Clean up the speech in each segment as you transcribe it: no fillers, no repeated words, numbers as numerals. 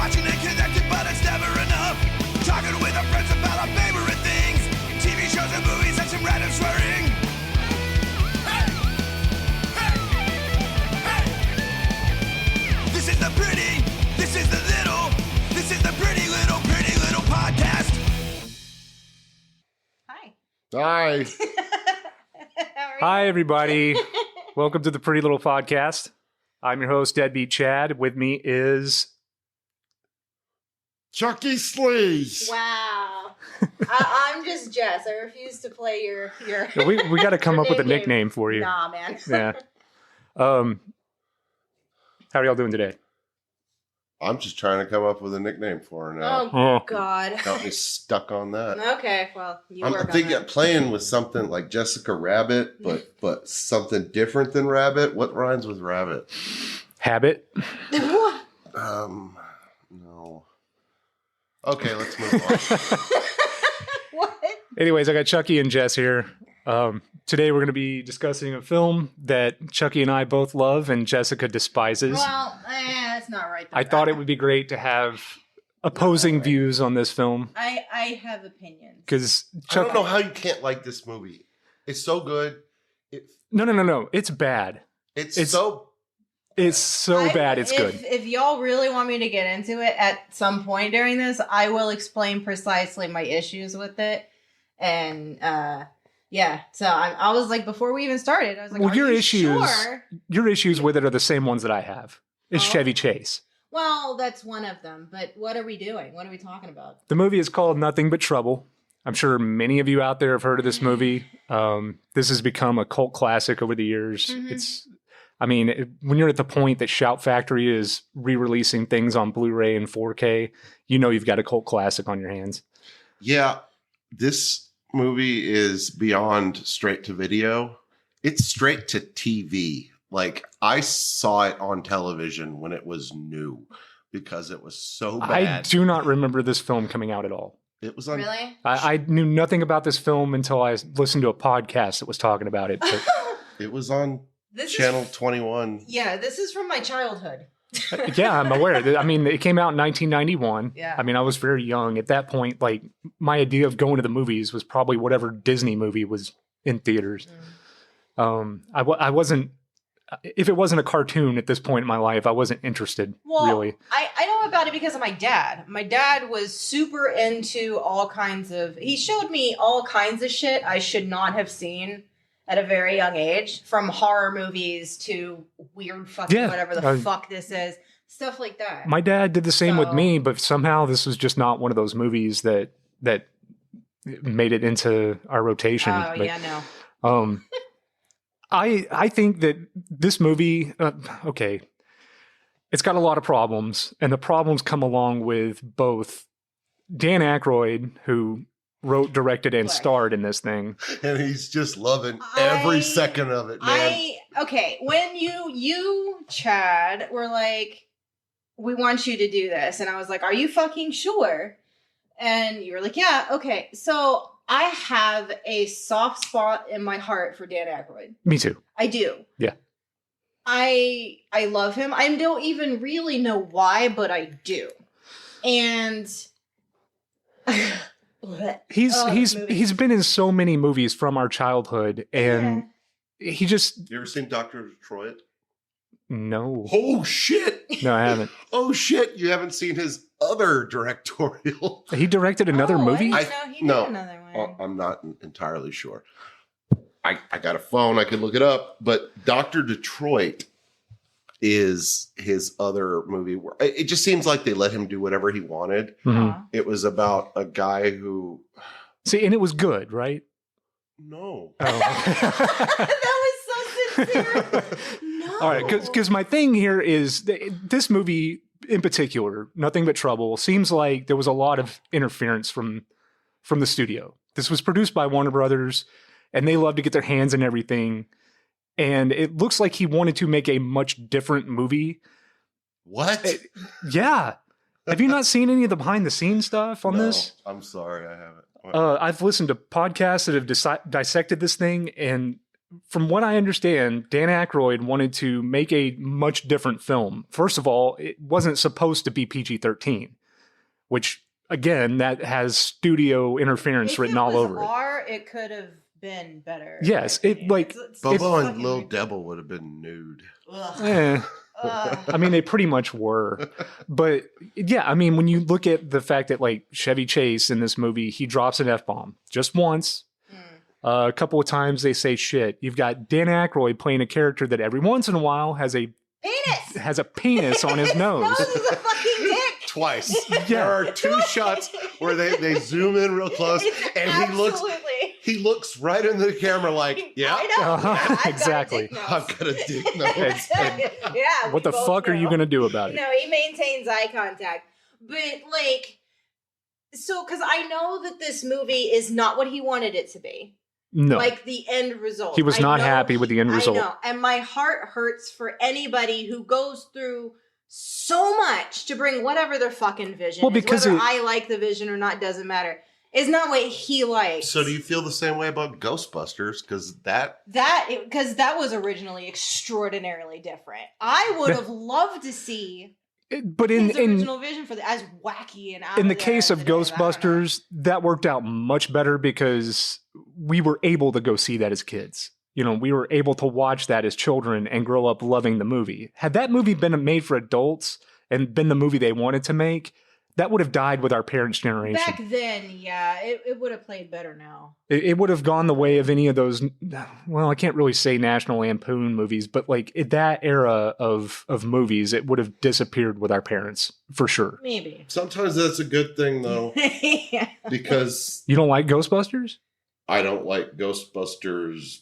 Watching and connected, but it's never enough. Talking with our friends about our favorite things. TV shows and movies and some random swearing. Hey! Hey! Hey! This is the pretty, this is the little, this is the pretty little podcast. Hi. Hi. Hi, everybody. Welcome to the Pretty Little Podcast. I'm your host, Deadbeat Chad. With me is... Chucky Sleaze. Wow. I'm just Jess. I refuse to play your We got to come up with a nickname for you. Nah, man. Yeah. How are y'all doing today? I'm just trying to come up with a nickname for her now. Oh, God. Got me stuck on that. Okay, well, I'm thinking playing with something like Jessica Rabbit, but something different than rabbit. What rhymes with rabbit? Habit? No. Okay, let's move on. What? Anyways, I got Chucky and Jess here. Today we're going to be discussing a film that Chucky and I both love and Jessica despises. Well, that's not right. I thought it would be great to have opposing views on this film. I have opinions. Because I don't know how you can't like this movie. It's so good. No. It's bad. It's so bad. It's good. If y'all really want me to get into it at some point during this, I will explain precisely my issues with it. And yeah, so I was like, before we even started, I was like, well, your sure? Your issues with it are the same ones that I have. It's Chevy Chase. Well, that's one of them. But what are we doing? What are we talking about? The movie is called Nothing But Trouble. I'm sure many of you out there have heard of this movie. This has become a cult classic over the years. Mm-hmm. When you're at the point that Shout Factory is re-releasing things on Blu-ray and 4K, you know you've got a cult classic on your hands. Yeah, this movie is beyond straight to video. It's straight to TV. Like, I saw it on television when it was new because it was so bad. I do not remember this film coming out at all. It was on. Really? I knew nothing about this film until I listened to a podcast that was talking about it. But it was on Channel 21. Yeah, this is from my childhood. yeah, I'm aware. It came out in 1991. Yeah. I was very young at that point. Like, my idea of going to the movies was probably whatever Disney movie was in theaters. I wasn't. If it wasn't a cartoon at this point in my life, I wasn't interested. Really. I know about it because of my dad. My dad was super into all kinds of. He showed me all kinds of shit I should not have seen at a very young age, from horror movies to weird fucking whatever the fuck this is, stuff like that. My dad did the same with me, but somehow this was just not one of those movies that made it into our rotation. Oh, yeah, no. I think that this movie, it's got a lot of problems, and the problems come along with both Dan Aykroyd, who wrote, directed, and starred in this thing. And he's just loving every second of it, man. When you, Chad, were like, we want you to do this. And I was like, are you fucking sure? And you were like, yeah, okay. So I have a soft spot in my heart for Dan Aykroyd. Me too. I do. Yeah. I love him. I don't even really know why, but I do. And... He's been in so many movies from our childhood, and he just... You ever seen Dr. Detroit? No. Oh, shit! No, I haven't. Oh, shit! You haven't seen his other directorial... He directed another movie? I didn't know he did another one. I'm not entirely sure. I got a phone, I could look it up, but Dr. Detroit is his other movie. It just seems like they let him do whatever he wanted. Mm-hmm. It was about a guy who... See, and it was good, right? No. Oh. That was so sincere. No. All right, because my thing here is this movie in particular, Nothing But Trouble, seems like there was a lot of interference from the studio. This was produced by Warner Brothers, and they love to get their hands in everything. And it looks like he wanted to make a much different movie. What? Yeah. Have you not seen any of the behind the scenes stuff on this? I'm sorry, I haven't. I've listened to podcasts that have dissected this thing, and from what I understand, Dan Aykroyd wanted to make a much different film. First of all, it wasn't supposed to be PG-13, which, again, that has studio interference If written it all was over R, it could have been better. in Yes, my it, opinion. like, It's Bobo and fucking Lil ridiculous. Devil would have been nude. Ugh. it. Eh. Ugh. I mean, they pretty much were. But yeah, I mean, when you look at the fact that like Chevy Chase in this movie, he drops an F-bomb just once. Mm. A couple of times they say shit. You've got Dan Aykroyd playing a character that every once in a while has a penis on his nose. Nose is a fucking dick. Twice. Yeah. There are two shots where they zoom in real close, It's and absolutely. he looks right into the camera like, yeah, I know. Uh-huh, Yeah, I've got a exactly. dick nose. I've got a dick nose. Yeah. What we the both fuck are you know. going to do about it? No, he maintains eye contact. But, like, so, because I know that this movie is not what he wanted it to be. No. Like, the end result. He was I not know happy with the end result. I know. And my heart hurts for anybody who goes through so much to bring whatever their fucking vision Well, is. because Whether it- I like the vision or not doesn't matter. It's not what he likes. So do you feel the same way about Ghostbusters? Because Because that was originally extraordinarily different. I would have loved to see But his original vision for as wacky and out in the there case as of it is. I don't know. Ghostbusters, that worked out much better because we were able to go see that as kids. You know, we were able to watch that as children and grow up loving the movie. Had that movie been made for adults and been the movie they wanted to make, that would have died with our parents' generation. Back then, yeah, it would have played better now. It would have gone the way of any of those, well, I can't really say National Lampoon movies, but like in that era of movies, it would have disappeared with our parents, for sure. Maybe. sometimes that's a good thing though, Yeah. because You don't like Ghostbusters? I don't like Ghostbusters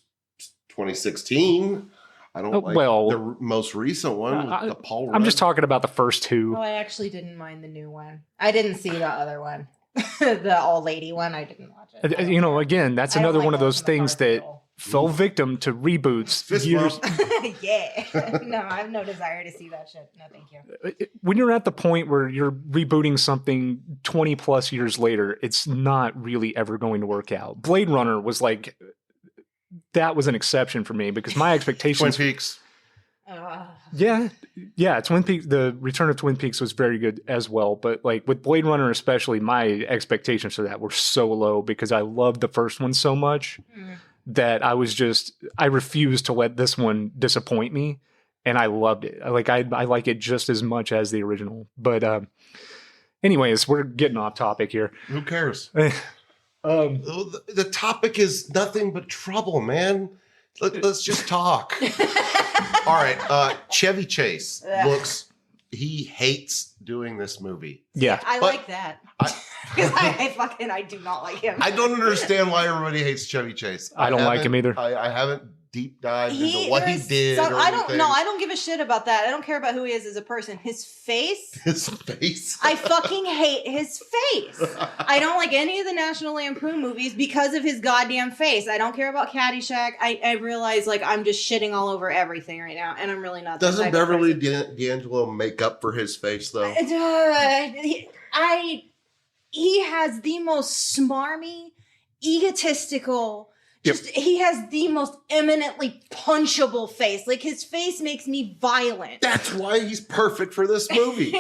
2016. I don't Oh, like well, the most recent one with the Paul I'm just Rudd. talking about the first two. Oh, I actually didn't mind the new one. I didn't see the other one. The all lady one. I didn't watch it. I don't You know, care. again, that's I don't another like one of going those to the things park that at all. fell victim to reboots Fist years. bump. Yeah. No, I have no desire to see that shit. No, thank you. When you're at the point where you're rebooting something 20 plus years later, it's not really ever going to work out. Blade Runner was like, that was an exception for me because my Twin expectations. Peaks. Yeah, Twin Peaks. The Return of Twin Peaks was very good as well, but like with Blade Runner especially, my expectations for that were so low because I loved the first one so much Mm. that I refused to let this one disappoint me, and I loved it. I like it just as much as the original. But anyways, we're getting off topic here. Who cares? Um, The topic is nothing but trouble, man. Let's just talk. All right. Chevy Chase Ugh. he hates doing this movie. yeah, I But like that. I- Because I do not like him. I don't understand why everybody hates Chevy Chase. I don't like haven't- him either. I haven't deep dived into what he there's did. some- or I don't anything. know. I don't give a shit about that. I don't care about who he is as a person. His face. His face. I fucking hate his face. I don't like any of the National Lampoon movies because of his goddamn face. I don't care about Caddyshack. I realize like I'm just shitting all over everything right now, and I'm really not. that Doesn't type of Beverly person. D'Angelo make up for his face though? He has the most smarmy, egotistical. Yep. Just he has the most eminently punchable face. Like his face makes me violent. That's why he's perfect for this movie.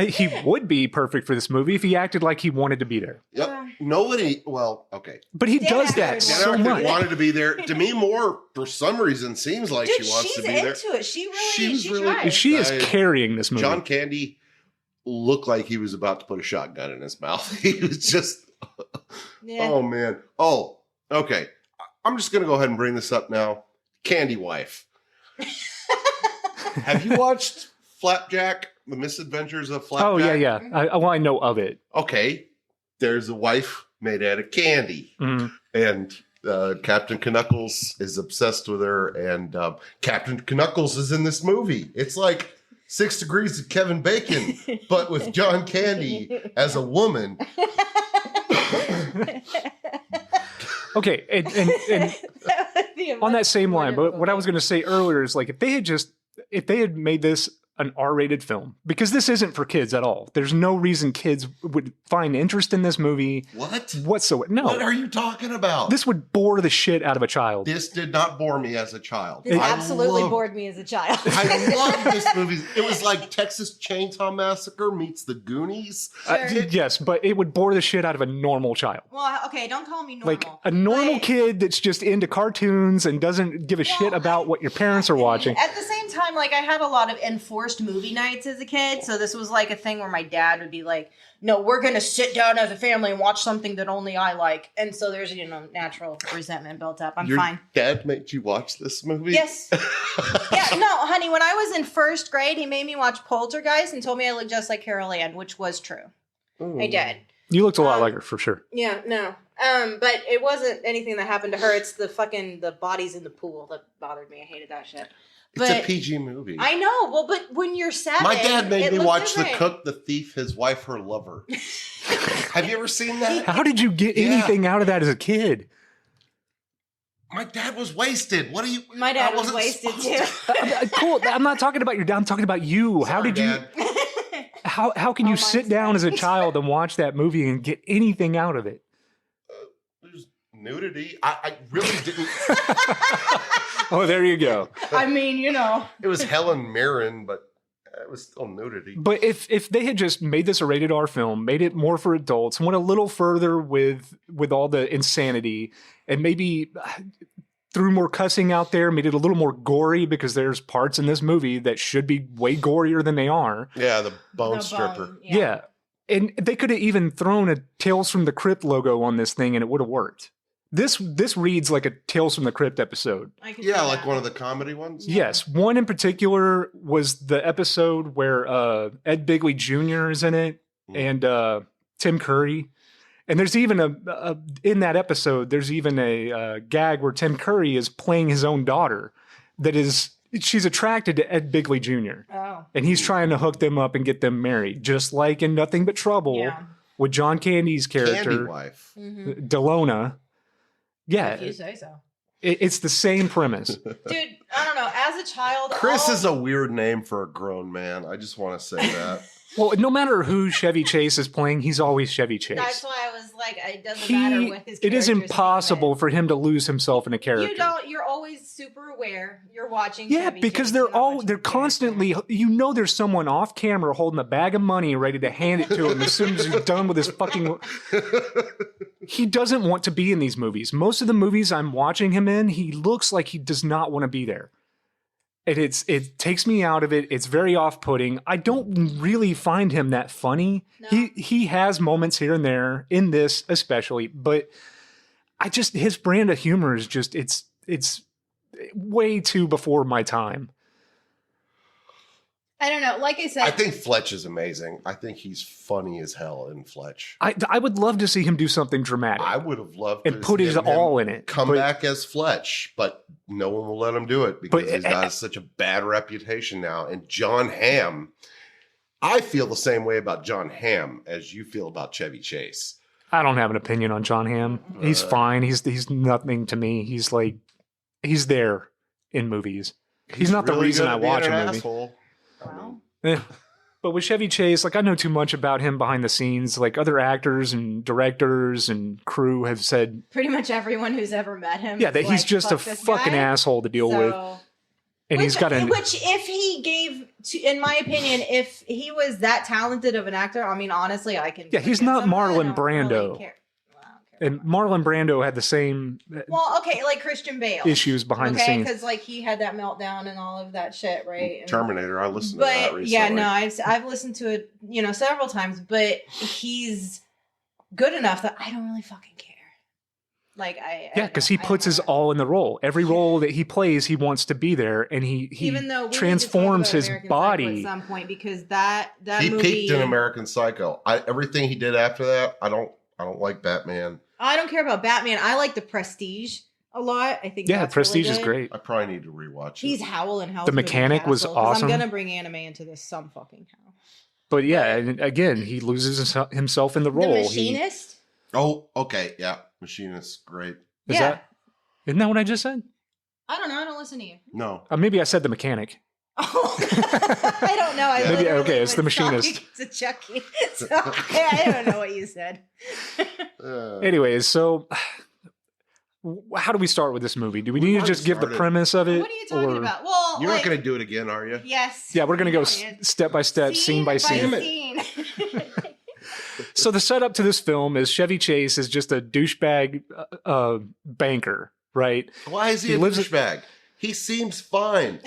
he would be perfect for this movie if he acted like he wanted to be there. Yep. Nobody. Well, okay. But he Dan does Aykroyd that wanted Dan so Aykroyd much. wanted to be there. To me, more for some reason seems like Dude, she wants she's to be there. into it. She really, She was she really- tries. She is I- carrying this movie. John Candy looked like he was about to put a shotgun in his mouth. He was just. Yeah. Oh man. Oh, okay. I'm just gonna go ahead and bring this up now. Candy Wife. Have you watched Flapjack: The Misadventures of Flapjack? Oh yeah. I know of it. Okay. There's a wife made out of candy, Mhm. and Captain Knuckles is obsessed with her, and Captain Knuckles is in this movie. It's like 6 Degrees of Kevin Bacon, but with John Candy as a woman. Okay, and on that same line, but what I was going to say earlier is like if they had made this an R-rated film, because this isn't for kids at all. There's no reason kids would find interest in this movie What? whatsoever. No. What are you talking about? This would bore the shit out of a child. This did not bore me as a child. This I absolutely loved- bored me as a child. I love this movie. It was like Texas Chainsaw Massacre meets The Goonies. Sure. Yes, but it would bore the shit out of a normal child. Well, okay, don't call me normal. Like a normal But- kid that's just into cartoons and doesn't give a shit about what your parents are watching. At the same time, like I had a lot of enforced movie nights as a kid, so this was like a thing where my dad would be like, "No, we're gonna sit down as a family and watch something that only I like," and so there's natural resentment built up. I'm Your fine. dad made you watch this movie? Yes. Yeah, no, honey. When I was in first grade, he made me watch Poltergeist and told me I looked just like Carol Ann, which was true. Ooh. I did. You looked a lot like her for sure. Yeah, no. But it wasn't anything that happened to her. It's the bodies in the pool that bothered me. I hated that shit. It's But a PG movie. I know. Well, but when you're 7, My dad made it me looked watch different. The Cook, The Thief, His Wife, Her Lover. Have you ever seen that? How did you get Yeah. anything out of that as a kid? My dad was wasted. What do you? My dad I was wasn't wasted supposed too. Cool. I'm not talking about your dad. I'm talking about you. How Sorry, did you? Dad. How can Oh, you mine's sit down as a fine. child and watch that movie and get anything out of it? There's nudity. I really didn't. Oh, there you go. I mean, It was Helen Mirren, but it was still nudity. But if they had just made this a rated R film, made it more for adults, went a little further with all the insanity, and maybe threw more cussing out there, made it a little more gory, because there's parts in this movie that should be way gorier than they are. Yeah, the bone The stripper. bone, Yeah. And they could have even thrown a Tales from the Crypt logo on this thing and it would have worked. This reads like a Tales from the Crypt episode. I can Yeah, see like that. one of the comedy ones. Yes, one in particular was the episode where Ed Bigley Jr. is in it and Tim Curry. And there's even a in that episode, there's even a gag where Tim Curry is playing his own daughter. She's attracted to Ed Bigley Jr. Oh. And he's trying to hook them up and get them married, just like in Nothing But Trouble Yeah. with John Candy's Candy character, wife. Mm-hmm. Delona. Yeah, If you say so. it's the same premise. Dude, I don't know. As a child, Chris all- is a weird name for a grown man. I just want to say that. Well, no matter who Chevy Chase is playing, he's always Chevy Chase. That's why I was like, it doesn't matter what his It is character's name impossible for him to lose himself in a character. You don't. You're always super aware. You're watching. Yeah, Chevy because Chase, they're you're not watching they're the character. constantly, there's someone off camera holding a bag of money ready to hand it to him as soon as he's done with his fucking. He doesn't want to be in these movies. Most of the movies I'm watching him in, he looks like he does not want to be there. And it takes me out of it. It's very off-putting. I don't really find him that funny. No. He has moments here and there, in this especially, but his brand of humor is just it's way too before my time. I don't know. Like I said, I think Fletch is amazing. I think he's funny as hell in Fletch. I would love to see him do something dramatic I would have loved and to put his see him all in it. come but- back as Fletch, but no one will let him do it because But- he's got such a bad reputation now. And John Hamm, I feel the same way about John Hamm as you feel about Chevy Chase. I don't have an opinion on John Hamm. He's fine. He's nothing to me. He's there in movies. He's not the really reason good I at being watch a an movie. asshole. Well, Eh. But with Chevy Chase, I know too much about him behind the scenes. Like other actors and directors and crew have said, pretty much everyone who's ever met him. yeah, is that he's like, just a "Fuck this fucking guy." asshole to deal with. So- And he's got which, if he gave, in my opinion, if he was that talented of an actor, I mean, honestly, I can. Yeah, he's forgive not some of it. I Marlon don't really Brando. care. Well, I don't care and about Marlon Brando had the same that. Well, okay, like Christian Bale. issues behind the Okay, scenes. because like he had that meltdown and all of that shit, right? And- Terminator, I listened to that But recently. yeah, no, I've listened to it, several times. But he's good enough that I don't really fucking care. Like Yeah, because he puts his all in the role. Every role that he plays, he wants to be there, and he even though we need to talk transforms about his American Psycho body. at some point, because that He movie, peaked in American Psycho. Everything he did after that, I don't like Batman. I don't care about Batman. I like the Prestige a lot. I think Yeah, that's Prestige really is good. great. I probably need to rewatch He's it. Howl and Hell's The Moving Mechanic was Castle, 'cause awesome. I'm gonna bring anime into this some fucking how. But yeah, and again, he loses himself in the role. The He- Machinist. Oh, okay, yeah, Machinist, great. Yeah. Isn't that what I just said? I don't know. I don't listen to you. No, Maybe I said the mechanic. Oh, I don't know. I Yeah. Maybe- literally okay, it's the was machinist. talking to Chucky. So, I don't know what you said. Anyways, so how do we start with this movie? Do we We've need to already just give the started. premise of it? What are you talking or- about? Well, You're like, not going to do it again, are you? yes. Yeah, we're going to go Brilliant. step by step, scene by scene. Damn it. scene. So the setup to this film is Chevy Chase is just a douchebag banker, right? Why is he He a lives- douchebag? He seems fine.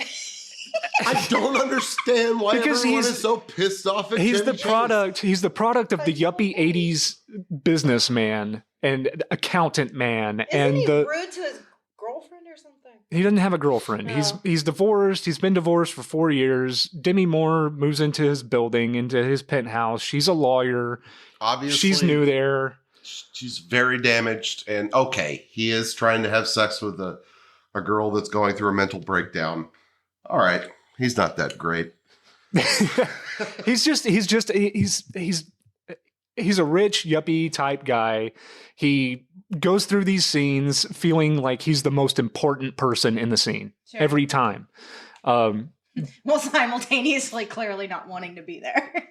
I don't understand why Because everyone he's- is so pissed off at He's Chevy the Chase. product. He's the product of the yuppie '80s businessman and accountant man, Isn't and he the rude to his girlfriend or something? he doesn't have a girlfriend. No. He's divorced. He's been divorced for 4 years. Demi Moore moves into his building, into his penthouse. She's a lawyer. Obviously, She's new there. She's very damaged, and okay, he is trying to have sex with a girl that's going through a mental breakdown. All right, he's not that great. he's a rich yuppie type guy. He goes through these scenes feeling like he's the most important person in the scene Sure. every time. While simultaneously clearly not wanting to be there.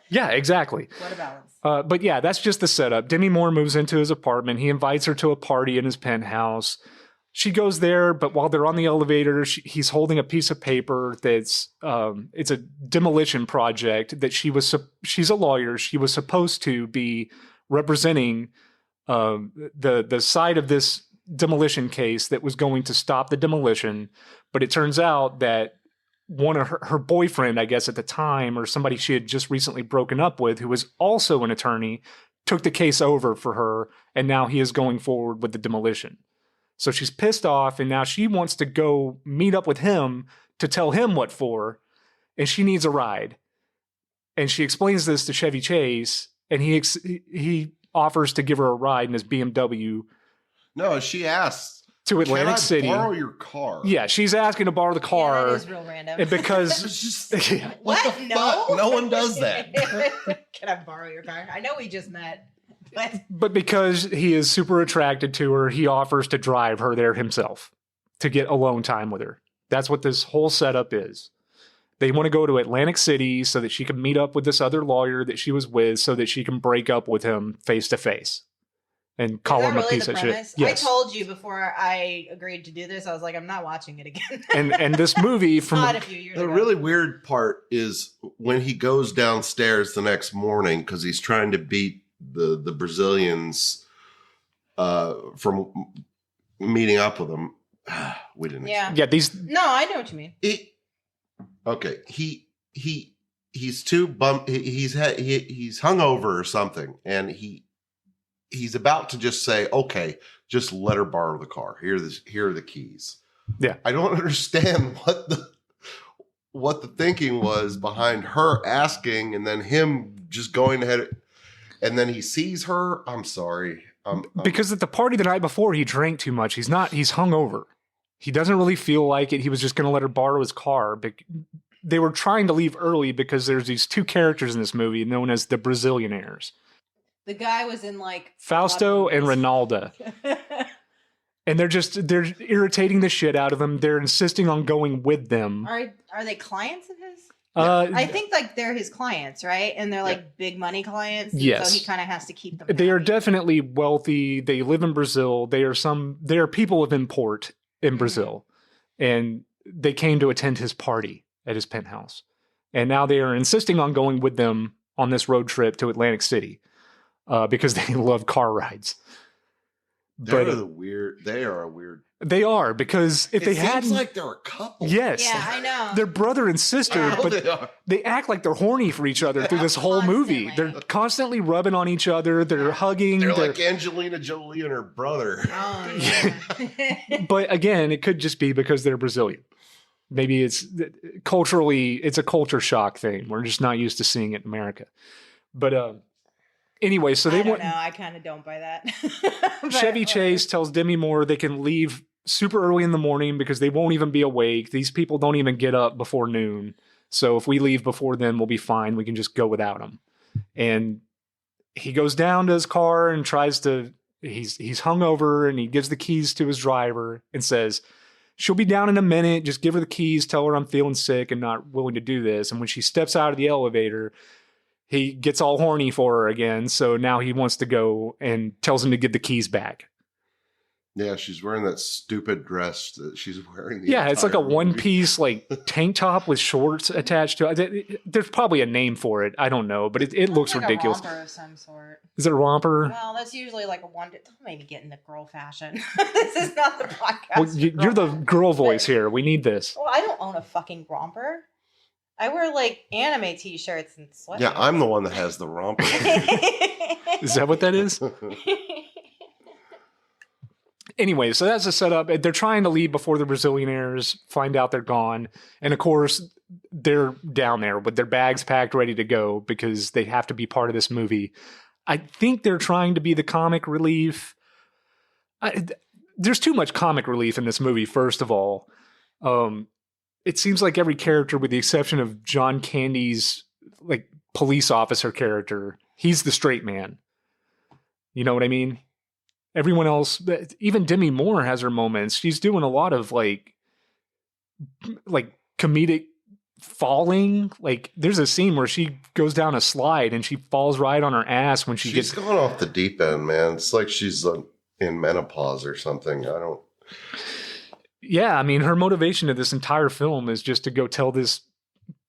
Yeah, exactly. What a balance. But yeah, that's just the setup. Demi Moore moves into his apartment. He invites her to a party in his penthouse. She goes there, but while they're on the elevator, he's holding a piece of paper that's it's a demolition project that she's a lawyer. She was supposed to be representing the side of this demolition case that was going to stop the demolition, but it turns out that one of her boyfriend, I guess at the time, or somebody she had just recently broken up with, who was also an attorney, took the case over for her, and now he is going forward with the demolition. So she's pissed off, and now she wants to go meet up with him to tell him what for, and she needs a ride. And she explains this to Chevy Chase, and he offers to give her a ride in his BMW No, she asks, to Atlantic "Can I City. borrow your car?" Yeah, she's asking to borrow the Yeah, car, that is real random. and because It's just Yeah. what the fuck? No one does that. Can I borrow your car? I know we just met, but But because he is super attracted to her, he offers to drive her there himself to get alone time with her. That's what this whole setup is. They want to go to Atlantic City so that she can meet up with this other lawyer that she was with so that she can break up with him face to face and call is that him a really piece the of premise? shit. Yes. I told you before I agreed to do this. I was like, I'm not watching it again. and this movie Not a from few years The ago. really weird part is when he goes downstairs the next morning because he's trying to beat the Brazilians from meeting up with them. We didn't. Yeah. yeah, these No, I know what you mean. Okay. He's too bummed. He's hungover or something, and he's about to just say, "Okay, just let her borrow the car. Here are the keys." Yeah. I don't understand what the thinking was behind her asking, and then him just going ahead, and then he sees her. I'm sorry. because at the party the night before he drank too much. He's hungover. He doesn't really feel like it. He was just going to let her borrow his car. But they were trying to leave early because there's these two characters in this movie known as the Brazilianaires, The guy was in like Fausto and Ronaldo. Ronaldo. And they're irritating the shit out of him. They're insisting on going with them. Are they clients of his? Uh, I think like they're his clients, right? And they're like big money clients. and Yes. So he kind of has to keep them. they are happy. definitely wealthy. They live in Brazil. They are people of import in Brazil. And they came to attend his party at his penthouse. And now they are insisting on going with them on this road trip to Atlantic City because they love car rides. They are a weird. They are, because if It they seems hadn't, like they're a couple. yes, Yeah, I know. they're brother and sister, Yeah. Oh, but they are. they act like they're horny for each other through this whole movie. Constantly. They're constantly rubbing on each other. They're hugging. They're like Angelina Jolie and her brother. Oh, yeah. But again, it could just be because they're Brazilian. Maybe it's culturally, it's a culture shock thing. We're just not used to seeing it in America. But anyway, so they I don't want know. I kind of don't buy that. But Chevy whatever. Chase tells Demi Moore they can leave super early in the morning because they won't even be awake. These people don't even get up before noon. So if we leave before then, we'll be fine. We can just go without them. And he goes down to his car and tries to, he's hungover, and he gives the keys to his driver and says, she'll be down in a minute. Just give her the keys, tell her I'm feeling sick and not willing to do this. And when she steps out of the elevator, he gets all horny for her again. So now he wants to go and tells him to give the keys back. Yeah, she's wearing that stupid dress that she's wearing. Yeah, it's like a entire movie. one-piece like tank top with shorts attached to it. There's probably a name for it. I don't know, but it looks like ridiculous. A romper of some sort. Is it a romper? Well, that's usually like a one. Don't make me get in the girl fashion. This is not the podcast. Well, you're the girl voice here. We need this. Well, I don't own a fucking romper. I wear like anime t-shirts and sweatshirts. Yeah, I'm the one that has the romper. Is that what that is? Anyway, so that's the setup. They're trying to leave before the Brazilianaires find out they're gone. And of course, they're down there with their bags packed, ready to go because they have to be part of this movie. I think they're trying to be the comic relief. There's too much comic relief in this movie, first of all. It seems like every character, with the exception of John Candy's like police officer character, he's the straight man. You know what I mean? Everyone else, even Demi Moore has her moments. She's doing a lot of like comedic falling. Like there's a scene where she goes down a slide and she falls right on her ass when she's She's going off the deep end, man. It's like she's in menopause or something. Yeah, I mean, her motivation of this entire film is just to go tell this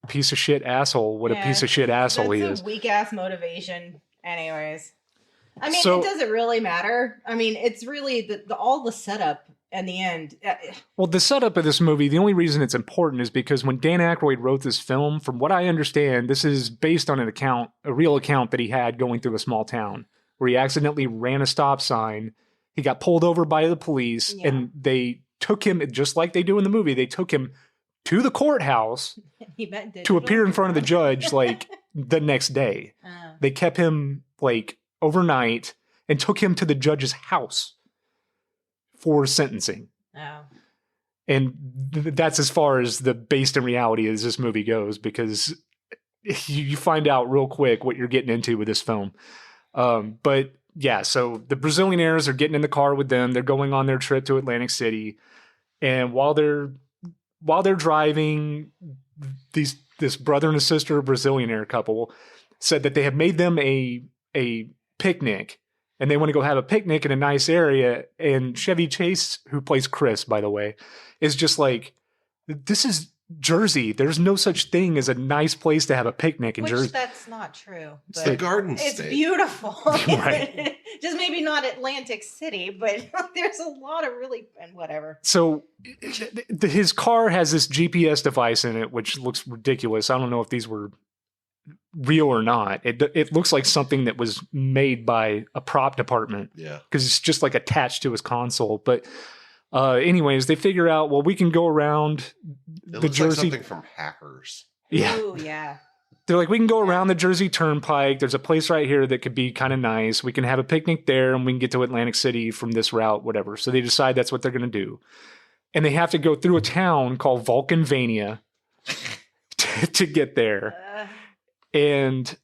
piece of shit asshole what a piece of shit asshole he is. Weak ass motivation, anyways. I mean, So- it doesn't really matter. I mean, it's really all the setup and the end. Well, the setup of this movie, the only reason it's important is because when Dan Aykroyd wrote this film, from what I understand, this is based on a real account that he had going through a small town where he accidentally ran a stop sign. He got pulled over by the police and they took him, just like they do in the movie, they took him to the courthouse to appear in front of the judge like the next day. They kept him like overnight and took him to the judge's house for sentencing. Oh. And that's as far as the based in reality as this movie goes, because you find out real quick what you're getting into with this film. But yeah, so the Brazilianaires are getting in the car with them. They're going on their trip to Atlantic City. And while they're driving, this brother and a sister Brazilianaire couple said that they have made them a picnic and they want to go have a picnic in a nice area. And Chevy Chase, who plays Chris, by the way, is just like, this is Jersey. There's no such thing as a nice place to have a picnic in Jersey. That's not true. It's the Garden It's State. beautiful. Right. Just maybe not Atlantic City, but there's a lot of really, and whatever. So his car has this GPS device in it, which looks ridiculous. I don't know if these were real or not. It looks like something that was made by a prop department. Yeah. Because it's just like attached to his console. But anyways, they figure out, well, we can go around It the looks Jersey. like something from Hackers. Yeah. Ooh, yeah. They're like, we can go around the Jersey Turnpike. There's a place right here that could be kind of nice. We can have a picnic there and we can get to Atlantic City from this route, whatever. So they decide that's what they're going to do. And they have to go through a town called Vulcanvania to get there. And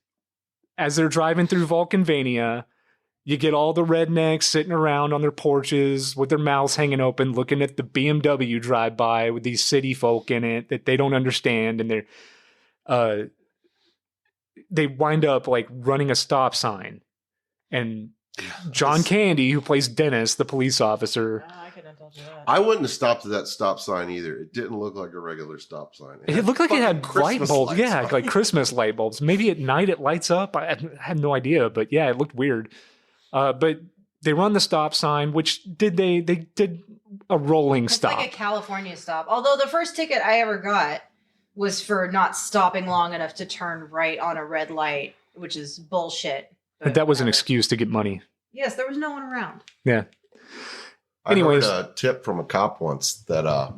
as they're driving through Vulcanvania, you get all the rednecks sitting around on their porches with their mouths hanging open, looking at the BMW drive by with these city folk in it that they don't understand. And they wind up like running a stop sign. And John Candy, who plays Dennis, the police officer, I couldn't have told you that. I wouldn't have stopped at that stop sign either. It didn't look like a regular stop sign. it looked like it had fucking light Christmas bulbs. lights Yeah, on like it. Christmas light bulbs. Maybe at night it lights up. I had no idea, but yeah, it looked weird. But they run the stop sign, which they did a rolling It's stop. like a California stop. Although the first ticket I ever got was for not stopping long enough to turn right on a red light, which is bullshit. But that was an whatever. excuse to get money. Yes, there was no one around. Yeah. I Anyways. heard a tip from a cop once that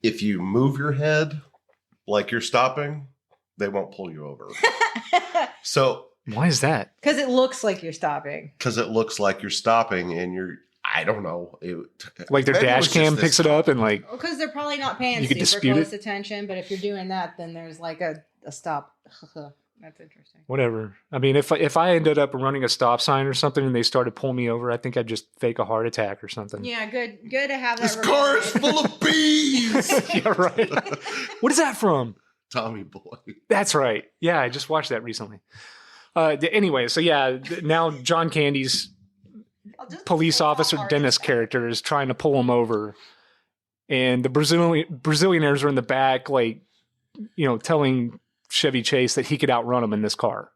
if you move your head like you're stopping, they won't pull you over. So, Why is that? Because it looks like you're stopping. because it looks like you're stopping and I don't know. Like their Maybe it dash was just cam this picks it up and like, Because they're probably not paying You could super dispute close it? attention, but if you're doing that, then there's like a stop. That's interesting. Whatever. I mean, if I ended up running a stop sign or something and they started pulling me over, I think I'd just fake a heart attack or something. Yeah, good to have that. This car is full of bees. Yeah, right. What is that from? Tommy Boy. That's right. Yeah, I just watched that recently. Anyway, so yeah, now John Candy's police officer Dennis character is trying to pull him over, and the Brazilianaires are in the back, like, you know, telling Chevy Chase that he could outrun him in this car.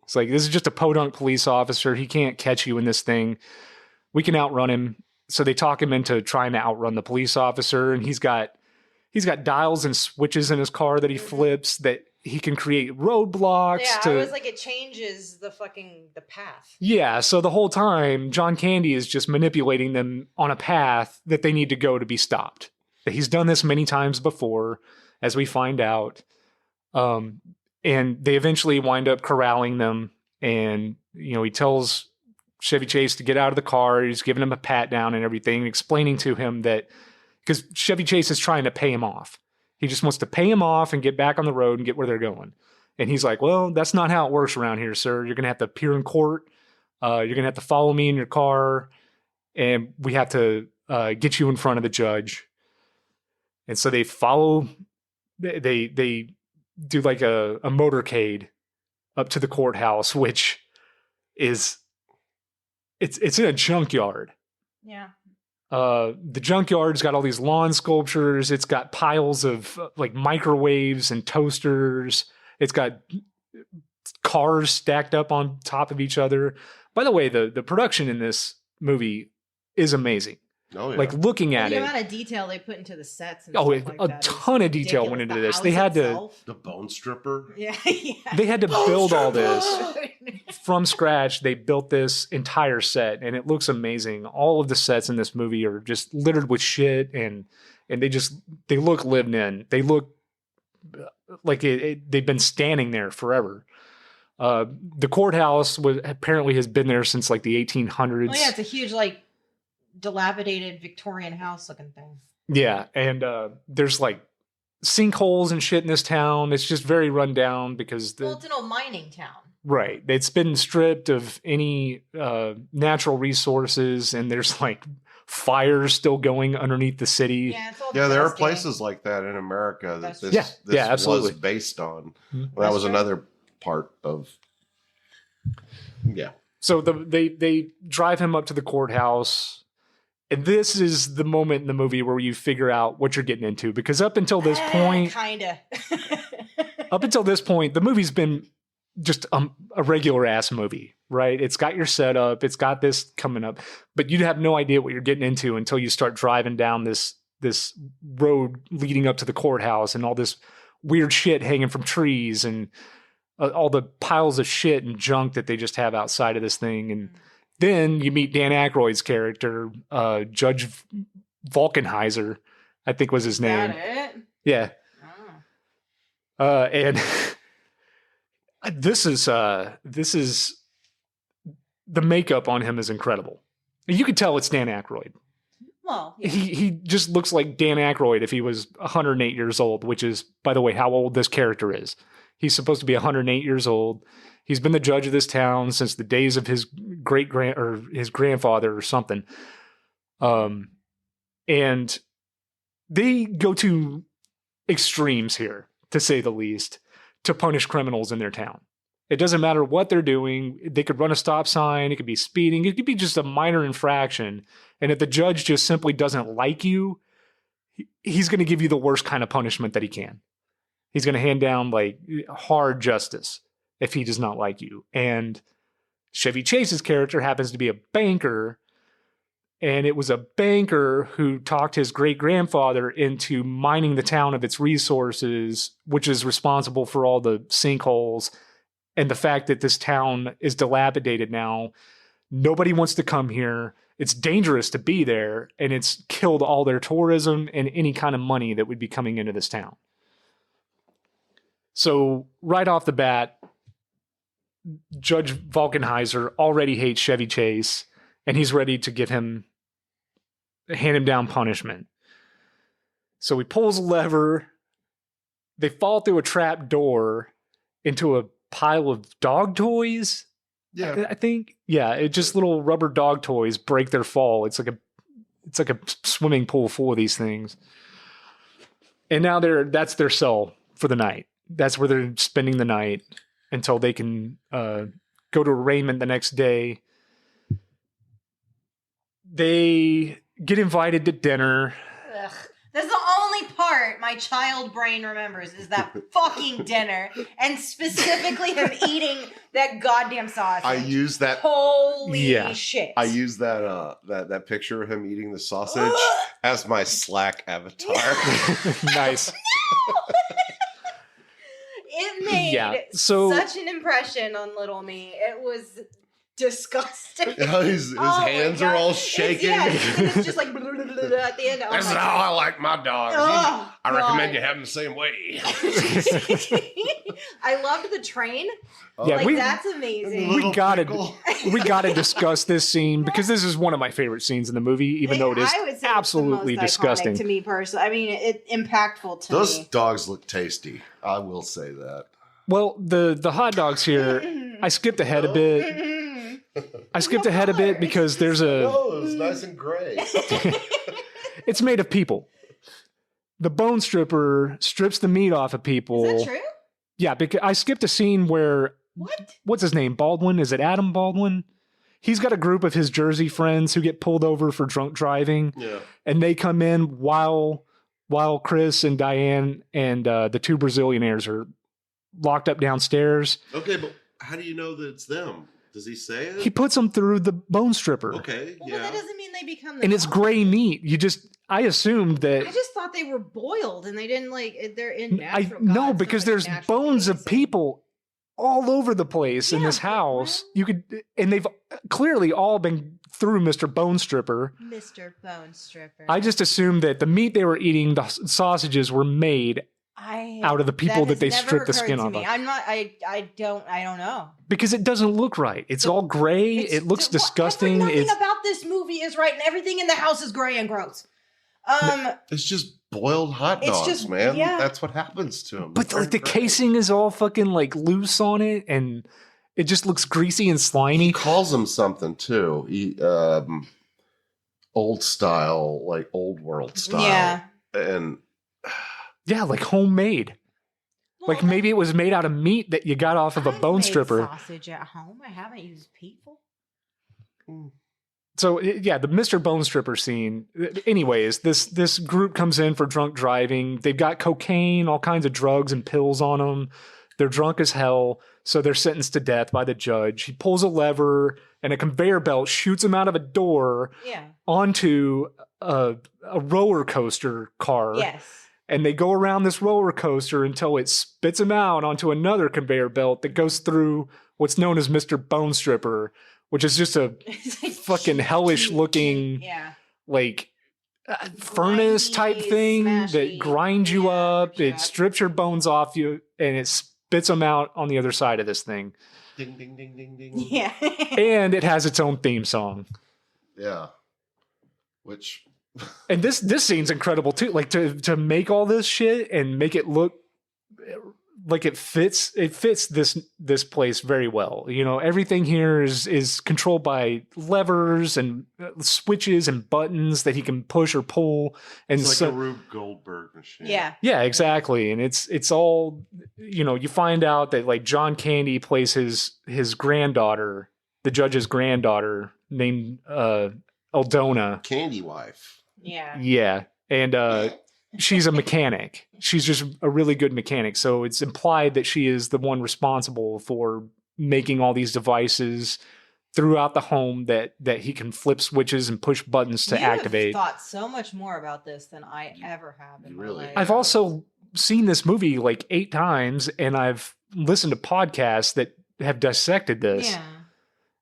It's like, this is just a podunk police officer. He can't catch you in this thing. We can outrun him. So they talk him into trying to outrun the police officer, and he's got dials and switches in his car that he flips that he can create roadblocks. Yeah, I was like, it changes the path. Yeah, so the whole time, John Candy is just manipulating them on a path that they need to go to be stopped. He's done this many times before, as we find out. And they eventually wind up corralling them. And, you know, he tells Chevy Chase to get out of the car. He's giving him a pat down and everything, explaining to him that, because Chevy Chase is trying to pay him off. He just wants to pay him off and get back on the road and get where they're going. And he's like, well, that's not how it works around here, sir. You're going to have to appear in court. You're going to have to follow me in your car. And we have to get you in front of the judge. And so they follow, they do like a motorcade up to the courthouse, which is, it's in a junkyard. Yeah. The junkyard's got all these lawn sculptures. It's got piles of like microwaves and toasters. It's got cars stacked up on top of each other. By the way, the production in this movie is amazing. Oh, yeah. Like looking at the it. amount of detail they put into the sets. And Oh, stuff like a that ton is of detail went ridiculous. into The this. They house had itself. The bone stripper. Yeah. They had to build all this from scratch. They built this entire set, and it looks amazing. All of the sets in this movie are just littered with shit, and they look lived in. They look like they've been standing there forever. The courthouse apparently has been there since like the 1800s. Oh yeah, it's a huge like dilapidated Victorian house looking thing. Yeah, and there's like sinkholes and shit in this town. It's just very run down because Well, it's an old mining town. right, it's been stripped of any natural resources, and there's like fires still going underneath the city. Yeah, it's all Yeah, there are dusty. places like that in America that That's this, true. this Yeah, absolutely. was based on. Mhm. That That's was true. another part of. Yeah. So they drive him up to the courthouse, and this is the moment in the movie where you figure out what you're getting into, because up until this point, kinda. the movie's been just a regular ass movie, right? It's got your setup, it's got this coming up, but you have no idea what you're getting into until you start driving down this road leading up to the courthouse, and all this weird shit hanging from trees, and all the piles of shit and junk that they just have outside of this thing. And then you meet Dan Aykroyd's character, Judge Volkenheiser, I think was his Is name. that it? Yeah. Oh. And this is the makeup on him is incredible. You could tell it's Dan Aykroyd. Well, yeah. He just looks like Dan Aykroyd if he was 108 years old, which is, by the way, how old this character is. He's supposed to be 108 years old. He's been the judge of this town since the days of his his grandfather or something. And they go to extremes here, to say the least, to punish criminals in their town. It doesn't matter what they're doing. They could run a stop sign. It could be speeding. It could be just a minor infraction. And if the judge just simply doesn't like you, he's going to give you the worst kind of punishment that he can. He's going to hand down like hard justice if he does not like you. And Chevy Chase's character happens to be a banker. And it was a banker who talked his great-grandfather into mining the town of its resources, which is responsible for all the sinkholes. And the fact that this town is dilapidated now, nobody wants to come here. It's dangerous to be there, and it's killed all their tourism and any kind of money that would be coming into this town. So right off the bat, Judge Volkenheiser already hates Chevy Chase, and he's ready to hand him down punishment. So he pulls a lever. They fall through a trap door into a pile of dog toys. Yeah. I think. Yeah, it just little rubber dog toys break their fall. It's like a swimming pool full of these things. And now that's their cell for the night. That's where they're spending the night until they can go to arraignment the next day. They get invited to dinner. Ugh. That's the only part my child brain remembers is that fucking dinner, and specifically him eating that goddamn sausage. I use that. Holy shit! I use that picture of him eating the sausage as my Slack avatar. Nice. It made such an impression on little me. It was disgusting. His hands are all shaking. It's just like at the end. This is how I like my dogs. Oh, I recommend you have them the same way. I loved the train. Yeah, like that's amazing. We gotta discuss this scene because this is one of my favorite scenes in the movie, even though it is absolutely disgusting to me personally. I mean, it's impactful to me. Those dogs look tasty. I will say that. Well, the hot dogs here, I skipped ahead a bit. Because there's a. Oh, it was nice and gray. It's made of people. The bone stripper strips the meat off of people. Is that true? Yeah, because I skipped a scene where. What's his name? Baldwin? Is it Adam Baldwin? He's got a group of his Jersey friends who get pulled over for drunk driving. Yeah. And they come in while Chris and Diane and the two Brazilianaires are locked up downstairs. Okay, but how do you know that it's them? Does he say it? He puts them through the bone stripper. Okay, well, that doesn't mean they become the and it's gray meat. I assumed that. I just thought they were boiled and they didn't they're in natural. No, because there's bones of people all over the place in this house. And they've clearly all been through Mr. Bone Stripper. Mr. Bone Stripper. I just assumed that the meat they were eating, the sausages were made out of the people that they stripped the skin off. I don't know. Because it doesn't look right. It's all gray. It looks disgusting. Nothing about this movie is right, and everything in the house is gray and gross. It's just boiled hot dogs, man. Yeah. That's what happens to them. But like the casing is all fucking like loose on it, and it just looks greasy and slimy. He calls them something too. Old style, like old world style. Yeah. And yeah, like homemade. Well, like maybe it was made out of meat that you got off of a bone stripper. Sausage at home. I haven't used people. So yeah, the Mr. Bone Stripper scene. Anyways, this group comes in for drunk driving. They've got cocaine, all kinds of drugs and pills on them. They're drunk as hell, so they're sentenced to death by the judge. He pulls a lever, and a conveyor belt shoots him out of a door onto a roller coaster car. Yes. And they go around this roller coaster until it spits him out onto another conveyor belt that goes through what's known as Mr. Bone Stripper, which is just a fucking hellish looking, like furnace type thing that grinds you up. It strips your bones off you and it spits them out on the other side of this thing. Ding, ding, ding, ding, ding. Yeah. And it has its own theme song. Yeah. Which... And this scene's incredible too. Like to make all this shit and make it look like it fits this place very well. You know, everything here is controlled by levers and switches and buttons that he can push or pull. And it's like a Rube Goldberg machine. Yeah. Yeah, exactly. And it's all, you know, you find out that like John Candy plays his granddaughter, the judge's granddaughter named Aldona. Candy wife. Yeah. Yeah. And she's a mechanic. She's just a really good mechanic. So it's implied that she is the one responsible for making all these devices throughout the home that he can flip switches and push buttons to activate. I've thought so much more about this than I ever have in my life. I've also seen this movie like 8 times, and I've listened to podcasts that have dissected this. Yeah.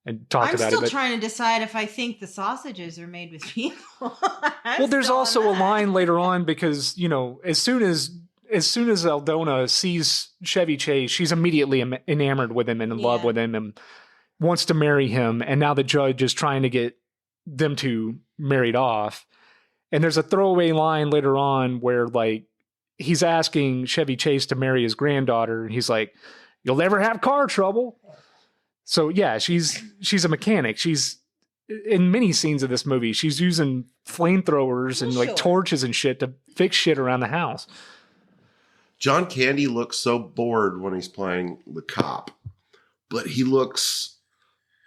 And talked about it. I'm still trying to decide if I think the sausages are made with people. Well, there's also a line later on because, you know, as soon as Aldona sees Chevy Chase, she's immediately enamored with him and in love with him and wants to marry him. And now the judge is trying to get them two married off. And there's a throwaway line later on where like he's asking Chevy Chase to marry his granddaughter. And he's like, you'll never have car trouble. So yeah, she's a mechanic. She's in many scenes of this movie, she's using flamethrowers and like torches and shit to fix shit around the house. John Candy looks so bored when he's playing the cop, but he looks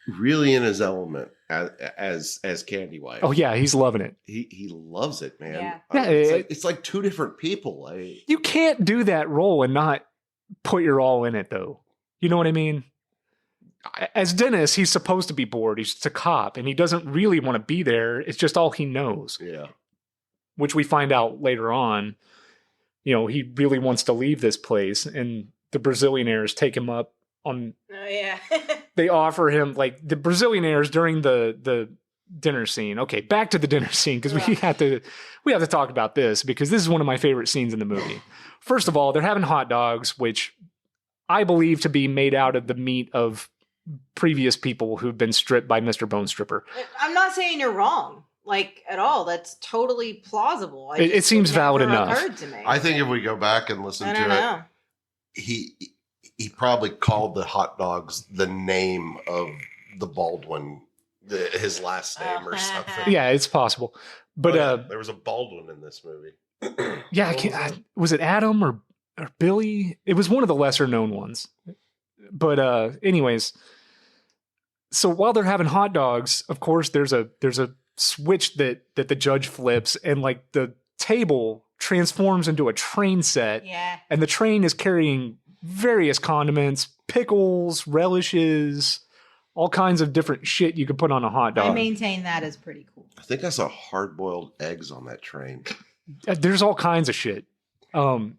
really in his element as Candy White. Oh yeah, he's loving it. He loves it, man. Yeah. It's like two different people. You can't do that role and not put your all in it, though. You know what I mean? As Dennis, he's supposed to be bored. He's just a cop, and he doesn't really want to be there. It's just all he knows. Yeah. Which we find out later on. You know, he really wants to leave this place, and the Brazilianaires take him up on. Oh yeah. They offer him like the Brazilianaires during the dinner scene. Okay, back to the dinner scene because we have to talk about this because this is one of my favorite scenes in the movie. First of all, they're having hot dogs, which I believe to be made out of the meat of previous people who've been stripped by Mr. Bone Stripper. I'm not saying you're wrong, like at all. That's totally plausible. It seems valid enough. To me. I think if we go back and listen to it, he probably called the hot dogs the name of the Baldwin, his last name or something. Yeah, it's possible. But there was a Baldwin in this movie. Yeah, was it Adam or Billy? It was one of the lesser known ones. But anyways, so while they're having hot dogs, of course, there's a switch that the judge flips, and like the table transforms into a train set. Yeah. And the train is carrying various condiments, pickles, relishes, all kinds of different shit you could put on a hot dog. I maintain that is pretty cool. I think I saw hard-boiled eggs on that train. There's all kinds of shit. But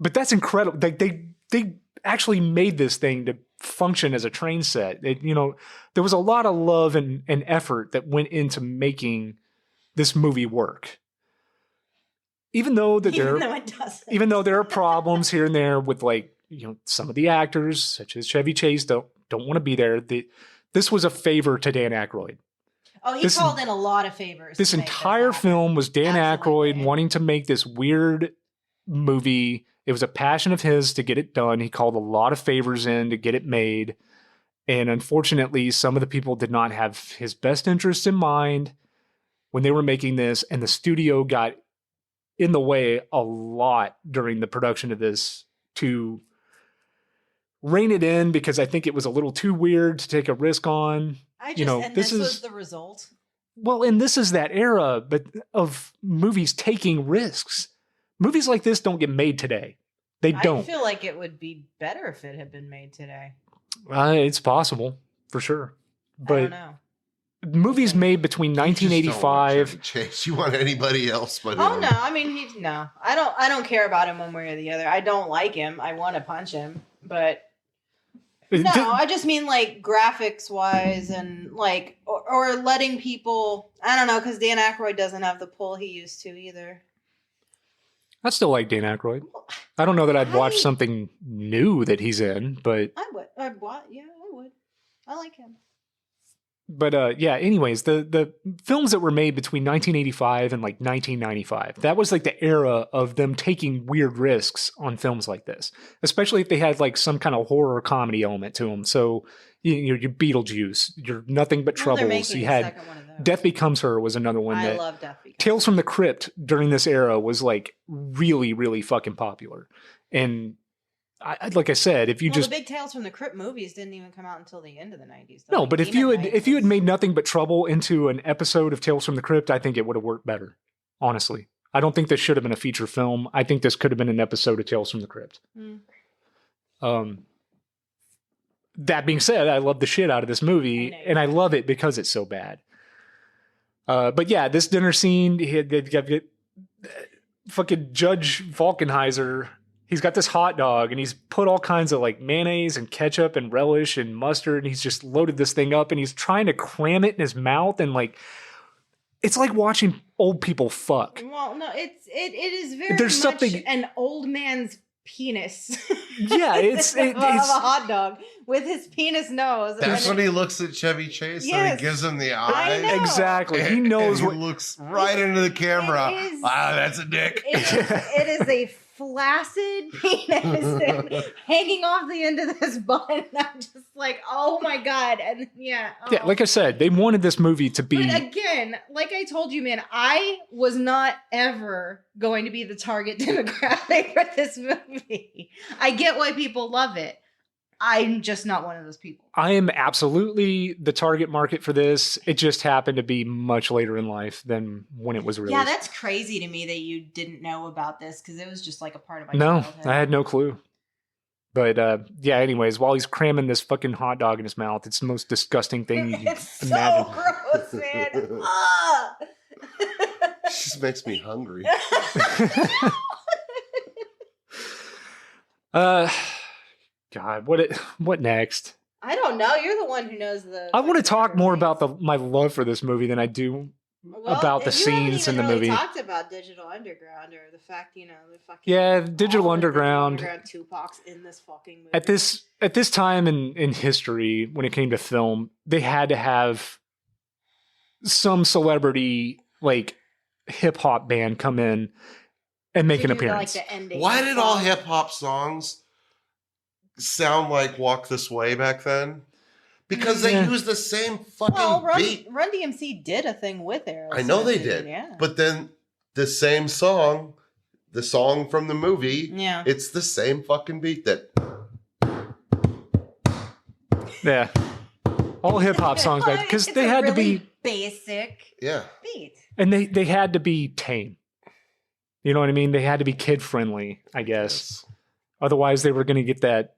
that's incredible. They actually made this thing to function as a train set. There was a lot of love and effort that went into making this movie work. Even though there are problems here and there with some of the actors, such as Chevy Chase, don't want to be there. This was a favor to Dan Aykroyd. Oh, he called in a lot of favors. This entire film was Dan Aykroyd wanting to make this weird movie. It was a passion of his to get it done. He called a lot of favors in to get it made. And unfortunately, some of the people did not have his best interests in mind when they were making this. And the studio got in the way a lot during the production of this to rein it in because I think it was a little too weird to take a risk on. This was the result. Well, and this is that era of movies taking risks. Movies like this don't get made today. They don't. I feel like it would be better if it had been made today. It's possible, for sure. But I don't know. Movies made between 1985. Chase, you want anybody else but Oh him. no, I mean no. I don't care about him one way or the other. I don't like him. I want to punch him, but no, I just mean like graphics wise and like or letting people. I don't know because Dan Aykroyd doesn't have the pull he used to either. I still like Dan Aykroyd. I don't know that I'd watch something new that he's in, but I would. I would. I like him. But anyways, the films that were made between 1985 and like 1995, that was like the era of them taking weird risks on films like this, especially if they had like some kind of horror comedy element to them. So your Beetlejuice, your Nothing But Troubles. You had Death Becomes Her was another one. I love Death Becomes Her. Tales from the Crypt during this era was like really, really fucking popular. And like I said, if you the big Tales from the Crypt movies didn't even come out until the end of the 90s. No, but if you had made Nothing But Trouble into an episode of Tales from the Crypt, I think it would have worked better. Honestly, I don't think this should have been a feature film. I think this could have been an episode of Tales from the Crypt. That being said, I love the shit out of this movie, and I love it because it's so bad. But yeah, this dinner scene, fucking Judge Falkenheiser. He's got this hot dog and he's put all kinds of like mayonnaise and ketchup and relish and mustard. And he's just loaded this thing up and he's trying to cram it in his mouth. And like, it's like watching old people fuck. Well, no, it is very much an old man's penis. Yeah, it's of a hot dog with his penis nose. That's when he looks at Chevy Chase and he gives him the eye. Exactly. He knows what he looks right into the camera. Wow, that's a dick. It is a flaccid penis hanging off the end of this bun. I'm just like, oh my God. And yeah. Yeah, like I said, they wanted this movie to be. But again, like I told you, man, I was not ever going to be the target demographic for this movie. I get why people love it. I'm just not one of those people. I am absolutely the target market for this. It just happened to be much later in life than when it was released. Yeah, that's crazy to me that you didn't know about this because it was just like a part of my No, childhood. I had no clue. But yeah, anyways, while he's cramming this fucking hot dog in his mouth, it's the most disgusting thing you can It's imagine. so gross, man. Ah! It just makes me hungry. God, what next? I don't know. You're the one who knows the. I want to talk more about my love for this movie than I do about the scenes in the movie. We talked about Digital Underground or the fact, the fucking. Yeah, Digital Underground. Tupac's in this fucking movie. At this time in history, when it came to film, they had to have some celebrity like hip hop band come in and make an appearance. Why did all hip hop songs sound like Walk This Way back then? Because they used the same fucking beat. Run DMC did a thing with Aerosmith. I know they did. Yeah. But then the same song, the song from the movie, it's the same fucking beat that. Yeah. All hip hop songs back because they had to be basic beat. And they had to be tame. You know what I mean? They had to be kid friendly, I guess. Yes. Otherwise they were going to get that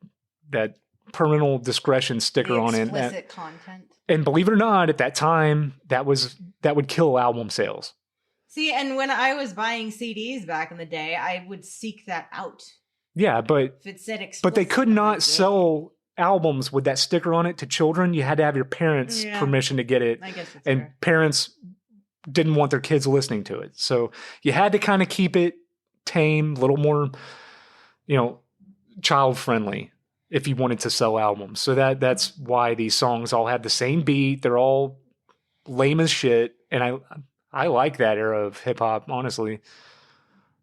parental discretion sticker on it. Explicit content. And believe it or not, at that time, that would kill album sales. See, and when I was buying CDs back in the day, I would seek that out. Yeah, but if it said explicit, but they could not sell albums with that sticker on it to children. You had to have your parents' permission to get it. I guess that's fair. Parents didn't want their kids listening to it. So you had to kind of keep it tame, a little more, child friendly if you wanted to sell albums. So that's why these songs all have the same beat. They're all lame as shit. And I like that era of hip hop, honestly.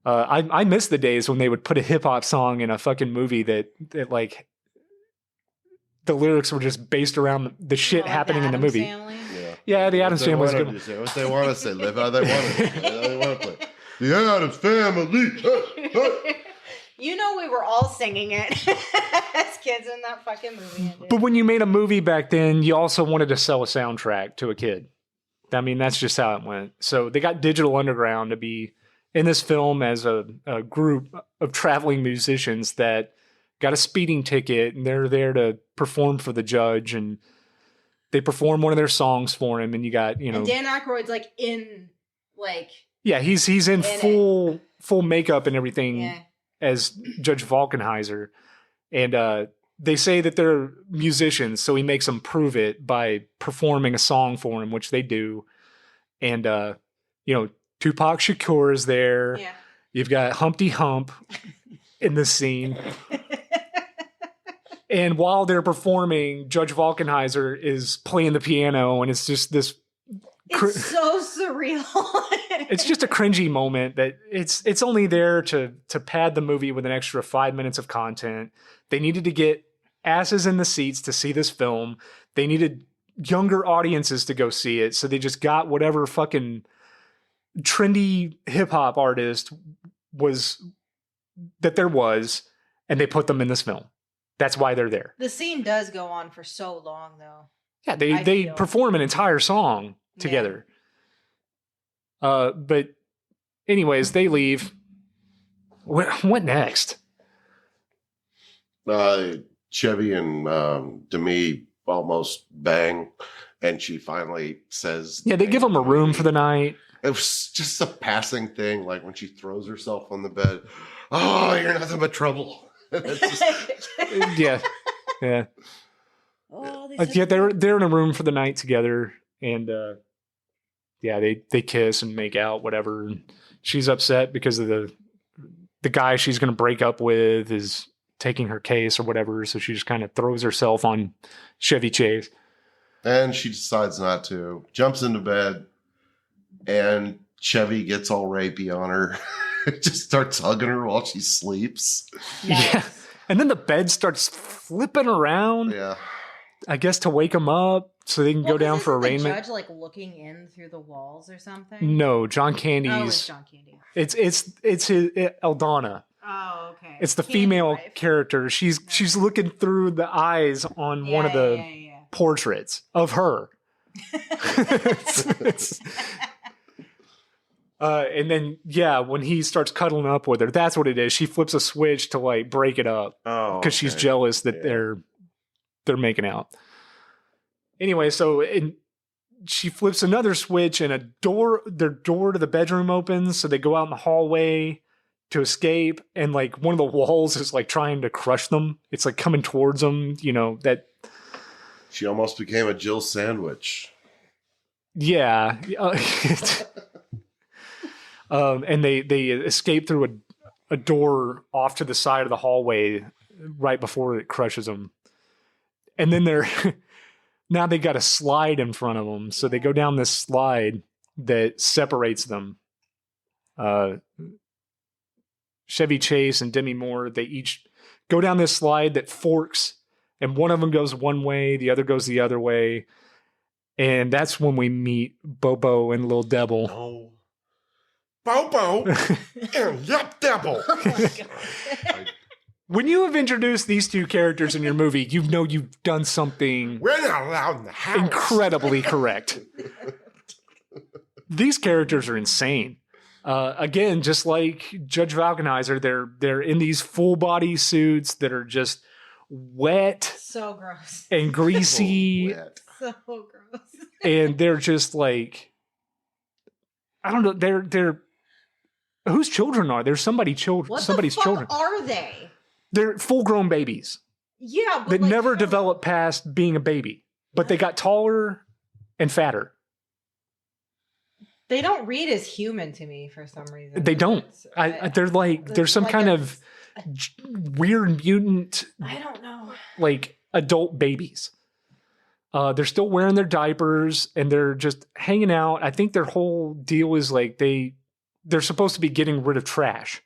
I miss the days when they would put a hip hop song in a fucking movie that like the lyrics were just based around the shit happening in the movie. Family? Yeah, the Addams Family was good. Say what they want to say, live how they want to. They want to play. The Addams Family. We were all singing it as kids in that fucking movie. But when you made a movie back then, you also wanted to sell a soundtrack to a kid. I mean, that's just how it went. So they got Digital Underground to be in this film as a group of traveling musicians that got a speeding ticket, and they're there to perform for the judge, and they perform one of their songs for him, and you got, And Dan Aykroyd's he's in full makeup and everything as Judge Falkenheiser. And they say that they're musicians, so he makes them prove it by performing a song for him, which they do. And Tupac Shakur is there. Yeah. You've got Humpty Hump in the scene. And while they're performing, Judge Falkenheiser is playing the piano, and it's just this. It's so surreal. It's just a cringy moment that it's only there to pad the movie with an extra 5 minutes of content. They needed to get asses in the seats to see this film. They needed younger audiences to go see it, so they just got whatever fucking trendy hip hop artist there was, and they put them in this film. That's why they're there. The scene does go on for so long, though. Yeah, they perform an entire song together. Yeah. But anyways, they leave. What next? Chevy and Demi almost bang, and she finally says... Yeah, they give them a room for the night. It was just a passing thing, like when she throws herself on the bed. Oh, you're nothing but trouble. Yeah. Oh, they're in a room for the night together, and they kiss and make out, whatever. And she's upset because of the guy she's going to break up with is taking her case or whatever, so she just kind of throws herself on Chevy Chase. And she decides not to. Jumps into bed, and Chevy gets all rapey on her. Just starts hugging her while she sleeps. Nice. Yeah. And then the bed starts flipping around, Yeah. I guess to wake him up so they can go down for arraignment. The judge like looking in through the walls or something? No, John Candy's. Oh, it's John Candy. It's his Eldana. Oh, okay. It's the Candy female wife. character. She's looking through the eyes on one of the portraits of her. And then when he starts cuddling up with her, that's what it is. She flips a switch to like break it up because she's jealous that they're making out. Anyway, she flips another switch and their door to the bedroom opens, so they go out in the hallway to escape, and like one of the walls is like trying to crush them. It's like coming towards them, that she almost became a Jill sandwich. Yeah. And they escape through a door off to the side of the hallway right before it crushes them. And then now they got a slide in front of them. So they go down this slide that separates them. Chevy Chase and Demi Moore, they each go down this slide that forks, and one of them goes one way, the other goes the other way. And that's when we meet Bobo and Lil Devil. Oh. Bobo and Yup Devil. Oh my God. When you have introduced these two characters in your movie, you know you've done something We're not allowed in the house. incredibly correct. These characters are insane. Again, just like Judge Valkenizer, they're in these full body suits that are just wet So gross. and greasy, So gross. and they're just like, I don't know. They're whose children are? There's somebody's children. Are they? They're full grown babies Yeah, but that like, never developed past being a baby, but they got taller and fatter. They don't read as human to me for some reason. They don't. They're like there's some kind of weird mutant. I don't know. Like adult babies. They're still wearing their diapers and they're just hanging out. I think their whole deal is like they're supposed to be getting rid of trash.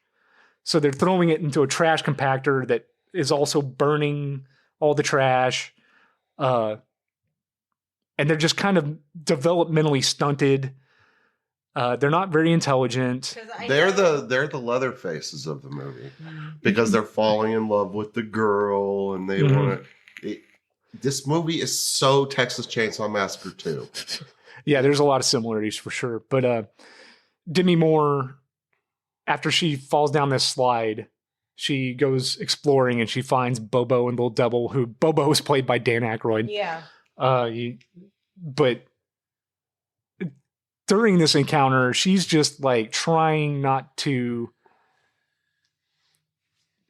So they're throwing it into a trash compactor that is also burning all the trash. And they're just kind of developmentally stunted. They're not very intelligent. They're the leather faces of the movie because they're falling in love with the girl and they want to. This movie is so Texas Chainsaw Massacre 2. Yeah, there's a lot of similarities for sure. But Demi Moore, after she falls down this slide, she goes exploring and she finds Bobo and Lil Devil, who Bobo is played by Dan Aykroyd. Yeah. But during this encounter, she's just like trying not to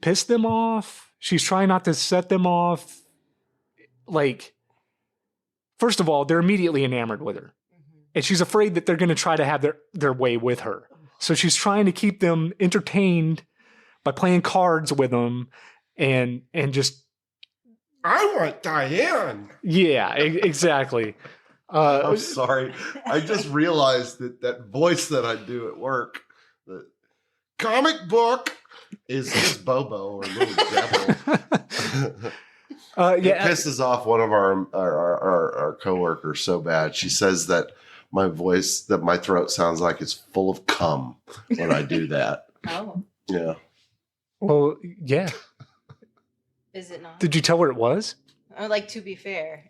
piss them off. She's trying not to set them off. Like, first of all, they're immediately enamored with her. And she's afraid that they're going to try to have their way with her. So she's trying to keep them entertained by playing cards with them and just... I want Diane. Yeah, exactly. I'm sorry. I just realized that voice that I do at work, the comic book is just Bobo or Little Devil. It pisses off one of our coworkers so bad. She says that my throat sounds like it's full of cum when I do that. Oh. Yeah. Well, yeah. Is it not? Did you tell her it was? Like, to be fair.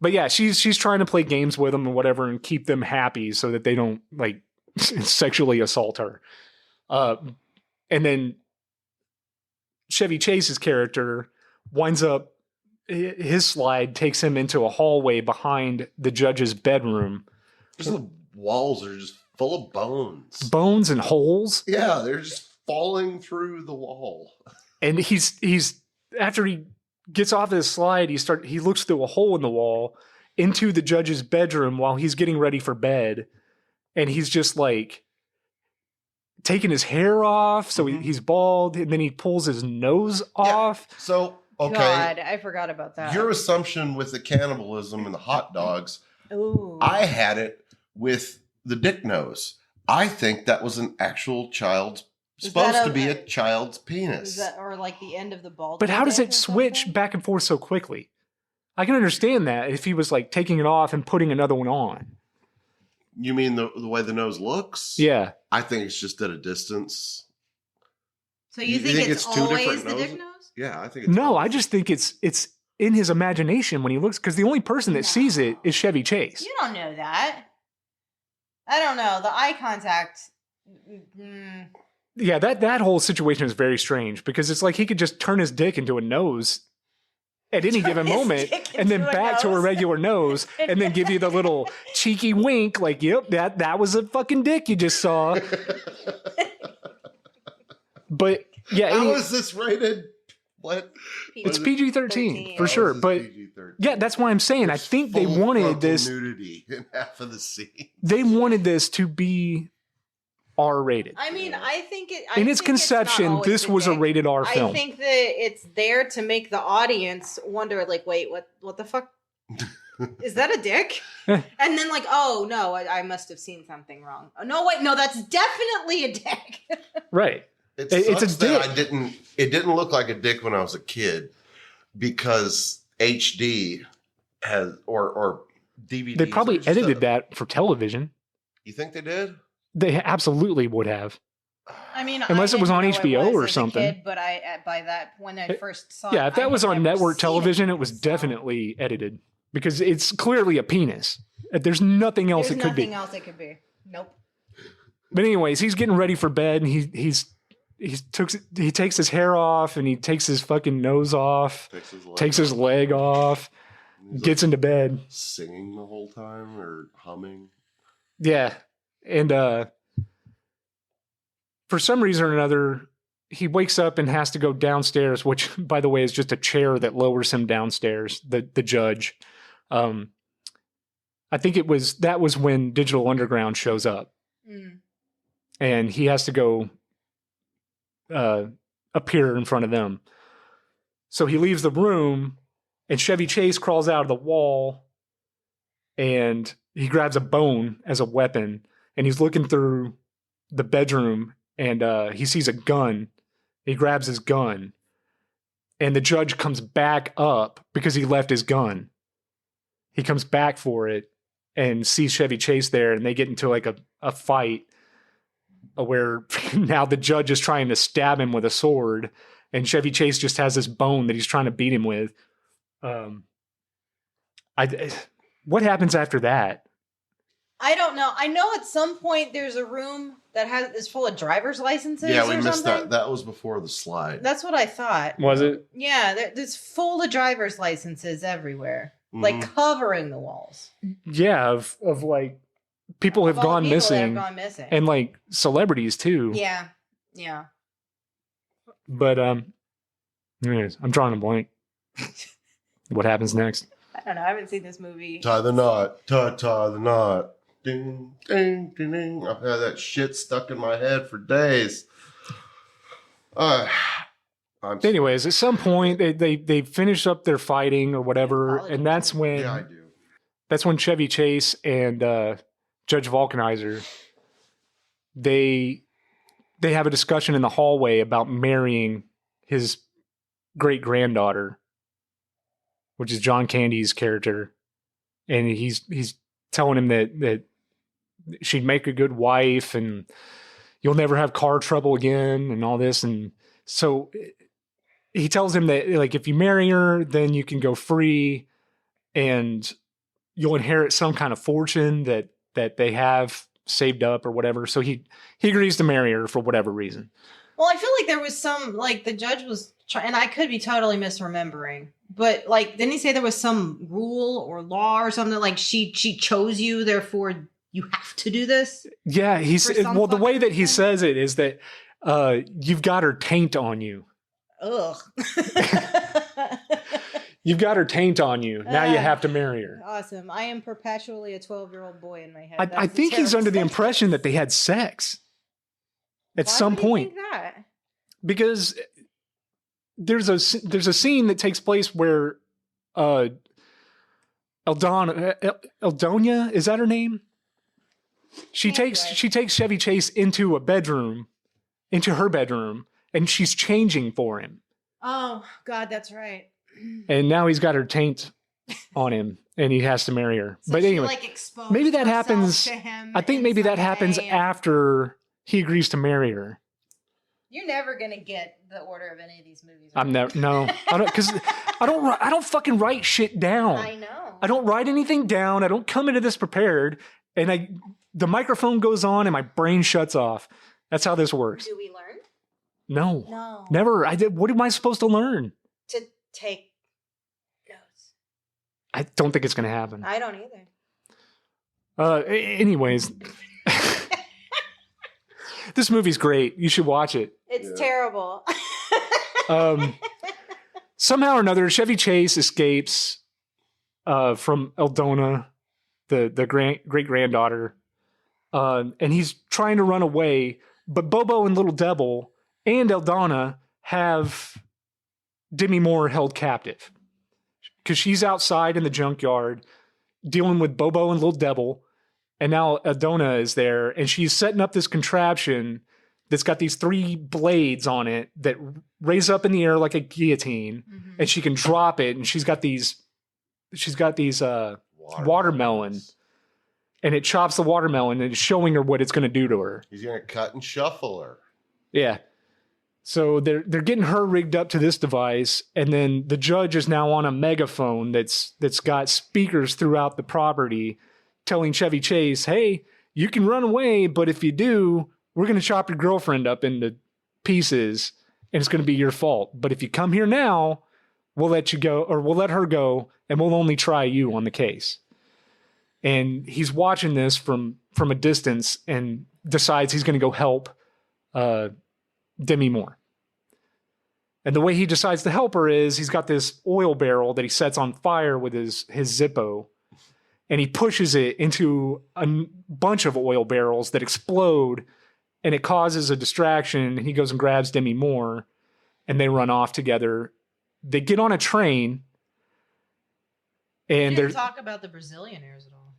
But yeah, she's trying to play games with them and whatever and keep them happy so that they don't like sexually assault her. And then Chevy Chase's character winds up, his slide takes him into a hallway behind the judge's bedroom. The walls are just full of bones. Bones and holes. Yeah, they're just falling through the wall. And he's after he gets off his slide, he looks through a hole in the wall into the judge's bedroom while he's getting ready for bed. And he's just like taking his hair off. So he's bald, and then he pulls his nose off. So, okay. God, I forgot about that. Your assumption with the cannibalism and the hot dogs, Ooh. I had it with the dick nose. I think that was an actual child's, supposed to be a child's penis. Is that, or like the end of the ball? But how does it switch back and forth so quickly? I can understand that if he was like taking it off and putting another one on. You mean the way the nose looks? Yeah. I think it's just at a distance. So you think it's two always different the dick noses? nose? Yeah, I think it's No, both. I just think it's in his imagination when he looks, because the only person that sees it is Chevy Chase. You don't know that. I don't know. The eye contact. Yeah, that whole situation is very strange because it's like he could just turn his dick into a nose at any given moment and then back to a regular nose and then give you the little cheeky wink like, yep, that was a fucking dick you just saw. But yeah. How is this rated? What? It's PG-13 for Oh, sure. this is But PG-13. yeah, that's why I'm saying I think they Full wanted frontal this. nudity in half of the scene. They wanted this to be R-rated. I mean, I think it. In its conception, this was a rated R film. I think that it's there to make the audience wonder, like, wait, what the fuck? Is that a dick? And then like, oh no, I must have seen something wrong. Oh, no, wait, no, that's definitely a dick. Right. It's a dick. It didn't look like a dick when I was a kid because HD has or DVD. They probably edited that for television. You think they did? They absolutely would have. I mean, Unless it was on didn't know HBO it was or as a something. kid, but by that when I first saw it, Yeah, if I that was had on never network seen television, it was so definitely edited because it's clearly a penis. There's nothing else There's it could be. nothing else it could be. Nope. But anyways, he's getting ready for bed and he takes his hair off and he takes his fucking nose off, takes his leg off, gets into bed. Singing the whole time or humming. Yeah. And for some reason or another, he wakes up and has to go downstairs, which, by the way, is just a chair that lowers him downstairs, the judge. I think that was when Digital Underground shows up. Mm. And he has to go appear in front of them. So he leaves the room, and Chevy Chase crawls out of the wall, and he grabs a bone as a weapon, and he's looking through the bedroom, and he sees a gun. He grabs his gun, and the judge comes back up because he left his gun. He comes back for it and sees Chevy Chase there, and they get into like a fight where now the judge is trying to stab him with a sword, and Chevy Chase just has this bone that he's trying to beat him with. What happens after that? I don't know. I know at some point there's a room that is full of driver's licenses. Yeah, we or missed something. that. That was before the slide. That's what I thought. Was it? Yeah, there's full of driver's licenses everywhere, like covering the walls. Yeah, of like people have Of all gone the people that missing, have gone missing. and like celebrities too. yeah. But anyways, I'm drawing a blank. What happens next? I don't know. I haven't seen this movie. Tie the knot. Tie the knot. Ding, ding, ding, ding. I've had that shit stuck in my head for days. Anyways, at some point they finish up their fighting or whatever, and that's when Yeah, I do. that's when Chevy Chase and Judge Vulcanizer they have a discussion in the hallway about marrying his great granddaughter, which is John Candy's character, and he's telling him that she'd make a good wife and you'll never have car trouble again and all this. And so he tells him that like, if you marry her, then you can go free and you'll inherit some kind of fortune that they have saved up or whatever. So he agrees to marry her for whatever reason. Well, I feel like there was some, like, the judge was trying, and I could be totally misremembering, but, like, didn't he say there was some rule or law or something, like, she chose you, therefore you have to do this? Yeah, well, the way that he says it is that you've got her taint on you. Ugh. You've got her taint on you. Now you have to marry her. Awesome. I am perpetually a 12-year-old boy in my head. I think he's under the impression that they had sex at some point. Why would he think that? Because there's a scene that takes place where Eldonia, is that her name? She takes Chevy Chase into her bedroom, and she's changing for him. Oh God, that's right. And now he's got her taint on him, and he has to marry her. So but she, anyway, like, exposed maybe that herself happens. to him I think in maybe some that happens way. after he agrees to marry her. You're never gonna get the order of any of these movies. I'm right? never no, I don't because I don't fucking write shit down. I know. I don't write anything down. I don't come into this prepared, and the microphone goes on and my brain shuts off. That's how this works. Do we learn? No, No. never. What am I supposed to learn? To take notes. I don't think it's going to happen. I don't either. Anyways, this movie's great. You should watch it. It's terrible. Somehow or another, Chevy Chase escapes from Eldona, the great granddaughter, and he's trying to run away. But Bobo and Little Devil and Eldona have Demi Moore held captive because she's outside in the junkyard dealing with Bobo and Little Devil, and now Eldona is there, and she's setting up this contraption that's got these 3 blades on it that raise up in the air like a guillotine, and she can drop it, and she's got these watermelon, and it chops the watermelon and it's showing her what it's going to do to her. He's gonna cut and shuffle her. Yeah. So they're getting her rigged up to this device, and then the judge is now on a megaphone that's got speakers throughout the property telling Chevy Chase, hey, you can run away, but if you do, we're going to chop your girlfriend up into pieces, and it's going to be your fault. But if you come here now, we'll let you go, or we'll let her go, and we'll only try you on the case. And he's watching this from a distance and decides he's going to go help Demi Moore. And the way he decides to help her is he's got this oil barrel that he sets on fire with his Zippo, and he pushes it into a bunch of oil barrels that explode, and it causes a distraction, and he goes and grabs Demi Moore, and they run off together. They get on a train, and We didn't talk about the Brazilianaires at all.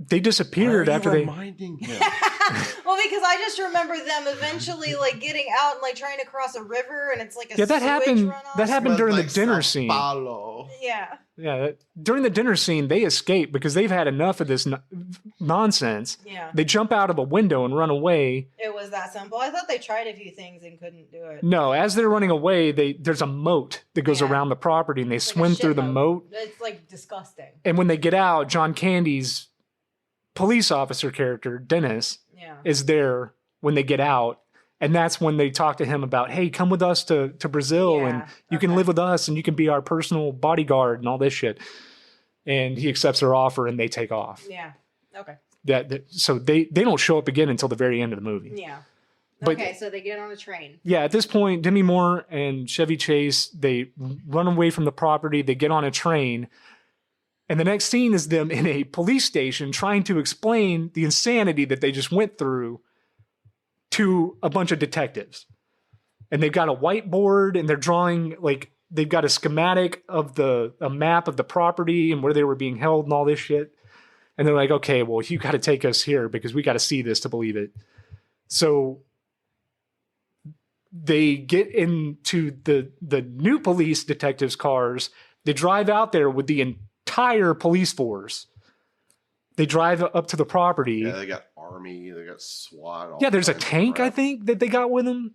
they disappeared after they... reminding him. Well, because I just remember them eventually like getting out and like trying to cross a river, and it's like a Yeah, that switch happened. runoff. That happened during Like the dinner Sao scene. Paulo. Yeah. Yeah, during the dinner scene, they escape because they've had enough of this nonsense. Yeah. They jump out of a window and run away. It was that simple. I thought they tried a few things and couldn't do it. No, as they're running away, there's a moat that goes Yeah. around the property, and they It's like a swim shit through the moat. It's like disgusting. And when they get out, John Candy's police officer character, Dennis, Yeah. is there when they get out. And that's when they talk to him about, hey, come with us to Brazil, and Yeah, you can okay. live with us, and you can be our personal bodyguard and all this shit. And he accepts their offer, and they take off. Yeah. Okay. So they don't show up again until the very end of the movie. Yeah. But- Okay, so they get on a train. Yeah, at this point, Demi Moore and Chevy Chase, they run away from the property. They get on a train. And the next scene is them in a police station trying to explain the insanity that they just went through to a bunch of detectives. And they've got a whiteboard, and they're drawing, like, they've got a schematic of a map of the property and where they were being held and all this shit. And they're like, okay, well, you got to take us here because we got to see this to believe it. So they get into the new police detectives' cars. They drive out there with the entire police force. They drive up to the property. Yeah, they got army, they got SWAT. all Yeah, there's a kinds of tank, I crap. think, that they got with them.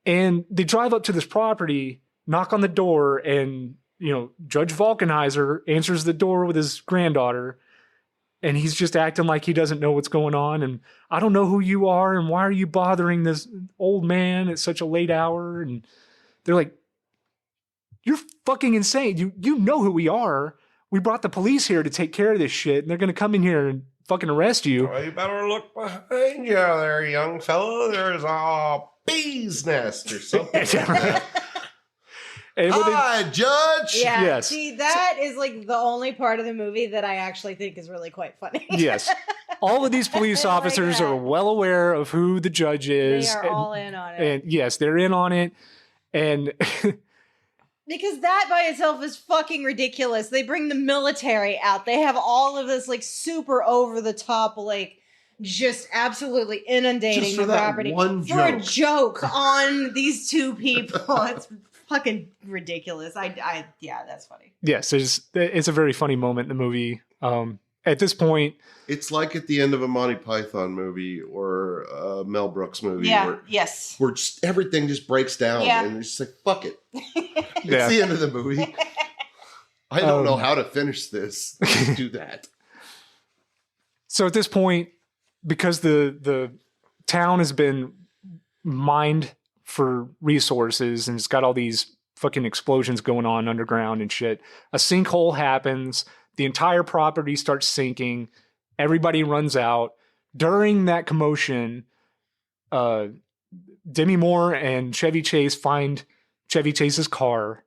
And they drive up to this property, knock on the door, and, Judge Vulcanizer answers the door with his granddaughter. And he's just acting like he doesn't know what's going on. And I don't know who you are, and why are you bothering this old man at such a late hour? And they're like, you're fucking insane. You know who we are. We brought the police here to take care of this shit, and they're going to come in here and fucking arrest you. Well, you better look behind you there, young fella. There's a bee's nest or something. like that. And when they- Hi, Judge. Yeah. Yes. See, that is like the only part of the movie that I actually think is really quite funny. yes. All of these police I like officers that. are well aware of who the judge They is. are all in on it. And yes, they're in on it. And Because that by itself is fucking ridiculous. They bring the military out. They have all of this like super over the top, like just absolutely inundating Just for the that property one for a joke. joke on these two people. It's fucking ridiculous. Yeah, that's funny. Yes, it's a very funny moment in the movie. At this point, It's like at the end of a Monty Python movie or a Mel Brooks movie. Yeah, yes. Where just everything just breaks down and it's just like, fuck it. It's Yeah. the end of the movie. I don't know how to finish this. Just do that. so at this point, because the town has been mined for resources and it's got all these fucking explosions going on underground and shit, a sinkhole happens. The entire property starts sinking. Everybody runs out. During that commotion, Demi Moore and Chevy Chase find Chevy Chase's car,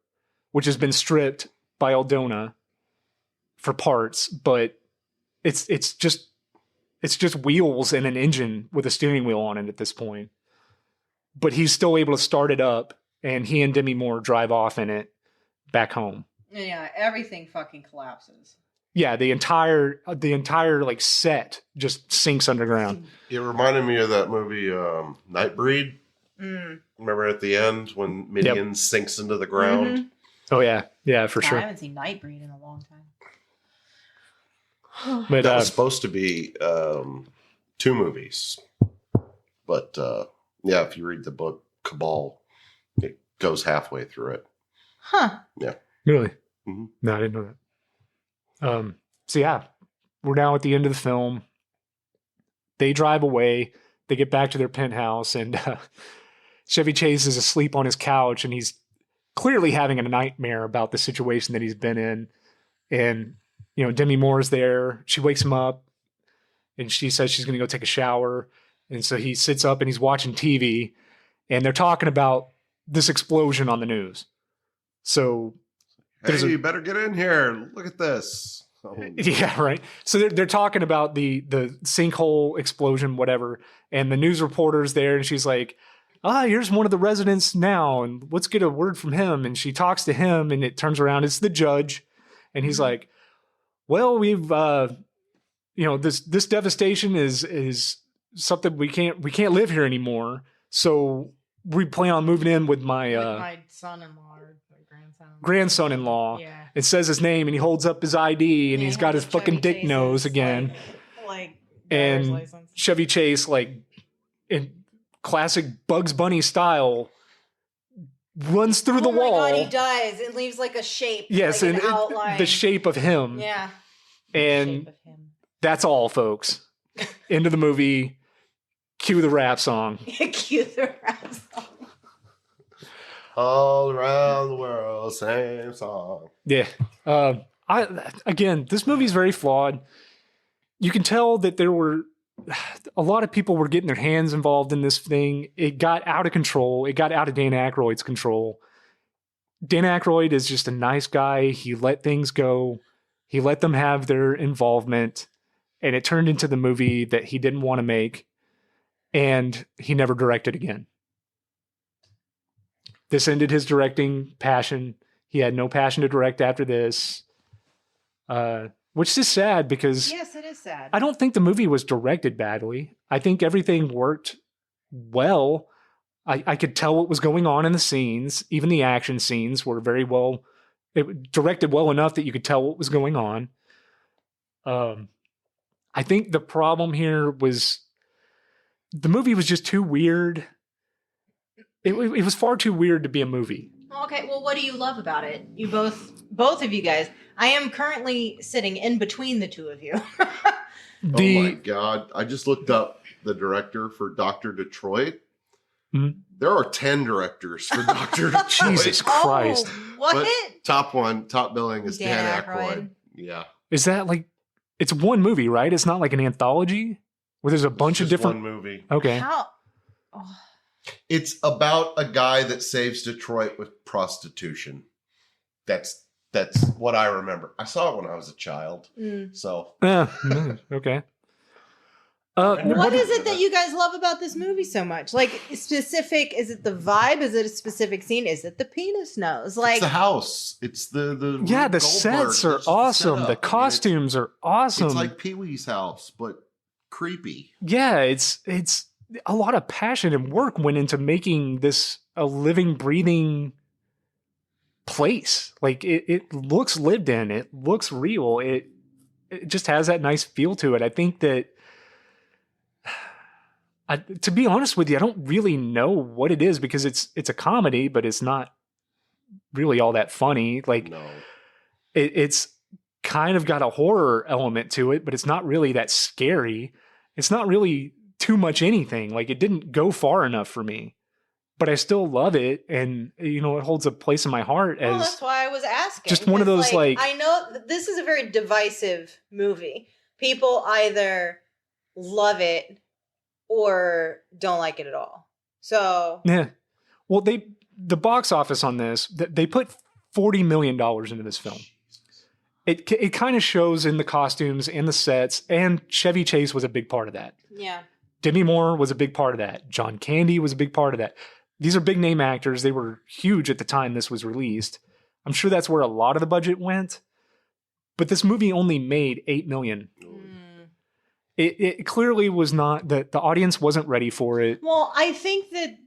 which has been stripped by Aldona for parts, but it's just wheels and an engine with a steering wheel on it at this point. But he's still able to start it up, and he and Demi Moore drive off in it back home. Yeah, everything fucking collapses. Yeah, the entire like set just sinks underground. It reminded me of that movie, Nightbreed. Remember at the end when Midian sinks into the ground? Mm-hmm. Oh yeah, for God, sure. I haven't seen Nightbreed in a long time. But That was supposed to be 2 movies. But yeah, if you read the book Cabal, it goes halfway through it. Huh. Yeah. really, Mhm. no, I didn't know that. So yeah, we're now at the end of the film. They drive away. They get back to their penthouse, and Chevy Chase is asleep on his couch, and he's clearly having a nightmare about the situation that he's been in. And Demi Moore's there. She wakes him up, and she says she's going to go take a shower. And so he sits up and he's watching TV, and they're talking about this explosion on the news. So Hey, you better get in here. Look at this. Oh, yeah, right. So they're talking about the sinkhole explosion, whatever, and the news reporter's there, and she's like, here's one of the residents now, and let's get a word from him. And she talks to him, and it turns around, it's the judge, and he's like, well, we've this devastation is something we can't live here anymore. So we plan on moving in with my son-in-law or grandson-in-law. Yeah. It says his name, and he holds up his ID, and Yeah, he's he got holds his up fucking Chevy dick nose Chase's, again. Like And driver's license. Chevy Chase, like in classic Bugs Bunny style, runs through the wall. Oh my God, he does. It leaves like a shape. Yes, like and an outline. the shape of him. Yeah. And Shape of him. that's all, folks. End of the movie. Cue the rap song. Cue the rap song. all around the world, same song. Yeah. This movie is very flawed. You can tell that there were a lot of people were getting their hands involved in this thing. It got out of control. It got out of Dan Aykroyd's control. Dan Aykroyd is just a nice guy. He let things go. He let them have their involvement, and it turned into the movie that he didn't want to make, and he never directed again. This ended his directing passion. He had no passion to direct after this, which is sad because Yes, it is sad. I don't think the movie was directed badly. I think everything worked well. I could tell what was going on in the scenes. Even the action scenes were very well directed well enough that you could tell what was going on. I think the problem here was the movie was just too weird. It was far too weird to be a movie. Okay, well, what do you love about it? You both of you guys. I am currently sitting in between the two of you. Oh my God. I just looked up the director for Dr. Detroit. Mhm. There are 10 directors for Dr. Detroit. Jesus Christ. Oh, what? But top billing is Dan Aykroyd. Aykroyd. Yeah. Is that like, it's one movie, right? It's not like an anthology where there's a bunch of Just different. one movie. Okay. How? Oh. It's about a guy that saves Detroit with prostitution. That's what I remember. I saw it when I was a child. Mm. So Okay. What is it that you guys love about this movie so much? Like, specific, is it the vibe? Is it a specific scene? Is it the penis nose? Like, it's the house. It's the the sets are awesome. The costumes are awesome. It's like Pee-wee's house, but creepy. Yeah, it's a lot of passion and work went into making this a living, breathing place. Like it looks lived in. It looks real. It just has that nice feel to it. I think that, to be honest with you, I don't really know what it is because it's a comedy, but it's not really all that funny. Like, No. it's kind of got a horror element to it, but it's not really that scary. It's not really too much anything. Like, it didn't go far enough for me, but I still love it. And, it holds a place in my heart as that's why I was asking. just one of those, like, I know this is a very divisive movie. People either love it or don't like it at all. So yeah. Well, the box office on this, they put $40 million into this film. It kind of shows in the costumes and the sets, and Chevy Chase was a big part of that. yeah. Demi Moore was a big part of that. John Candy was a big part of that. These are big name actors. They were huge at the time this was released. I'm sure that's where a lot of the budget went. But this movie only made $8 million. It clearly was not, the audience wasn't ready for it. Well, I think that,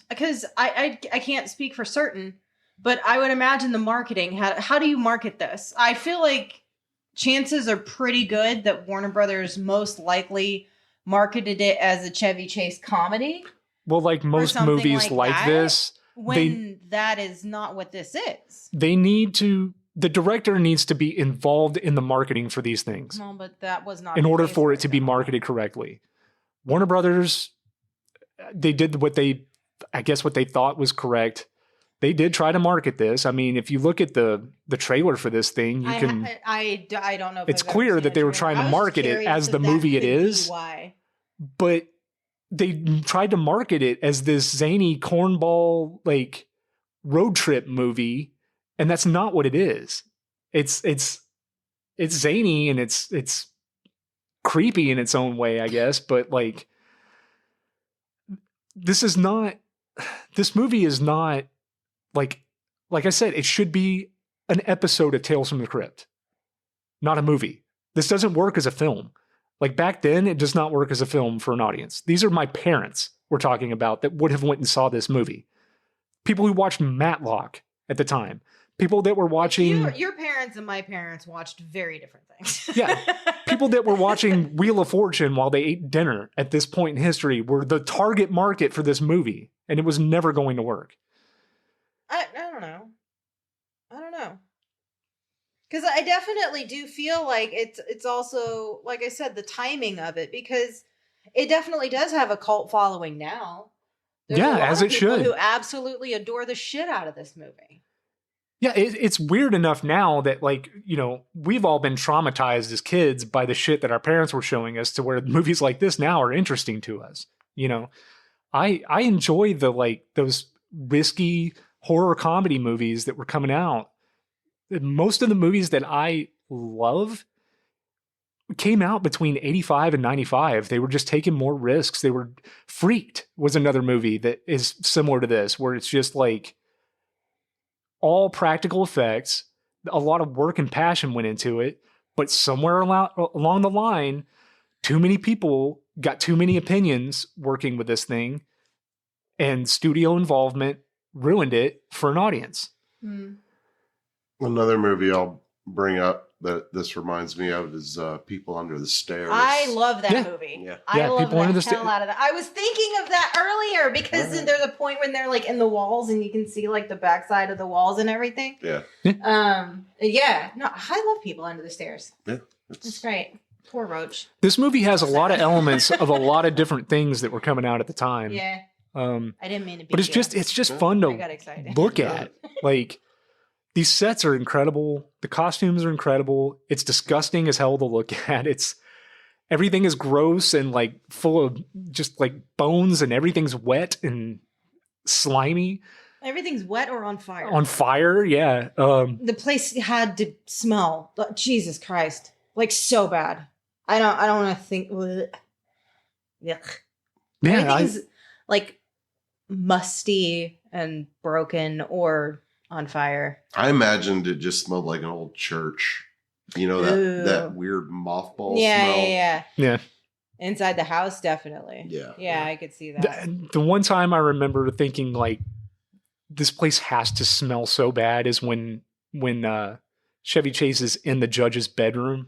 because I can't speak for certain, but I would imagine the marketing, how do you market this? I feel like chances are pretty good that Warner Brothers most likely marketed it as a Chevy Chase comedy. Well, like most something movies like like that, this, when that is not what this is. the director needs to be involved in the marketing for these things. No, but that was not in the order case for right it to be now. marketed correctly. Warner Brothers, they did what they thought was correct. They did try to market this. I mean, if you look at the trailer for this thing, I don't know. If it's I've ever clear seen that a they were trailer. trying to I was market it curious as if the that movie it could be is. why. But they tried to market it as this zany cornball, like, road trip movie, and that's not what it is. It's zany and it's creepy in its own way, I guess, but, like, this movie is not, like I said, it should be an episode of Tales from the Crypt, not a movie. This doesn't work as a film. Like, back then, it does not work as a film for an audience. These are my parents we're talking about that would have went and saw this movie. People who watched Matlock at the time. People that were watching... Your parents and my parents watched very different things. Yeah. People that were watching Wheel of Fortune while they ate dinner at this point in history were the target market for this movie, and it was never going to work. I don't know. Because I definitely do feel like it's also, like I said, the timing of it, because it definitely does have a cult following now. There's Yeah, a lot as of it people should. who absolutely adore the shit out of this movie. Yeah, it's weird enough now that, like, we've all been traumatized as kids by the shit that our parents were showing us, to where movies like this now are interesting to us. I enjoy those risky horror comedy movies that were coming out. Most of the movies that I love came out between 85 and 95. They were just taking more risks. Freaked was another movie that is similar to this, where it's just like all practical effects. A lot of work and passion went into it, but somewhere along the line, too many people got too many opinions working with this thing, and studio involvement ruined it for an audience. Another movie I'll bring up that this reminds me of is People Under the Stairs. I love that Yeah. movie. Yeah. I love People Under the the hell out of that. I was thinking of that earlier because Alright. there's a point when they're like in the walls and you can see like the backside of the walls and everything. Yeah. Yeah. No, I love People Under the Stairs. Yeah. It's great. Poor Roach. This movie has a lot of elements of a lot of different things that were coming out at the time. Yeah. I didn't mean to be. But it's just fun I got to excited. look at. Like, these sets are incredible. The costumes are incredible. It's disgusting as hell to look at. Everything is gross and like full of just like bones, and everything's wet and slimy. Everything's wet or on fire. On fire, yeah. The place had to smell. Jesus Christ. Like so bad. I don't want to think. Yuck. Yeah, Everything's like musty and broken or on fire. I imagined it just smelled like an old church. You know, Ooh. that weird mothball Yeah, smell. yeah. Inside the house, definitely. Yeah. I could see that. The one time I remember thinking like this place has to smell so bad is when Chevy Chase is in the judge's bedroom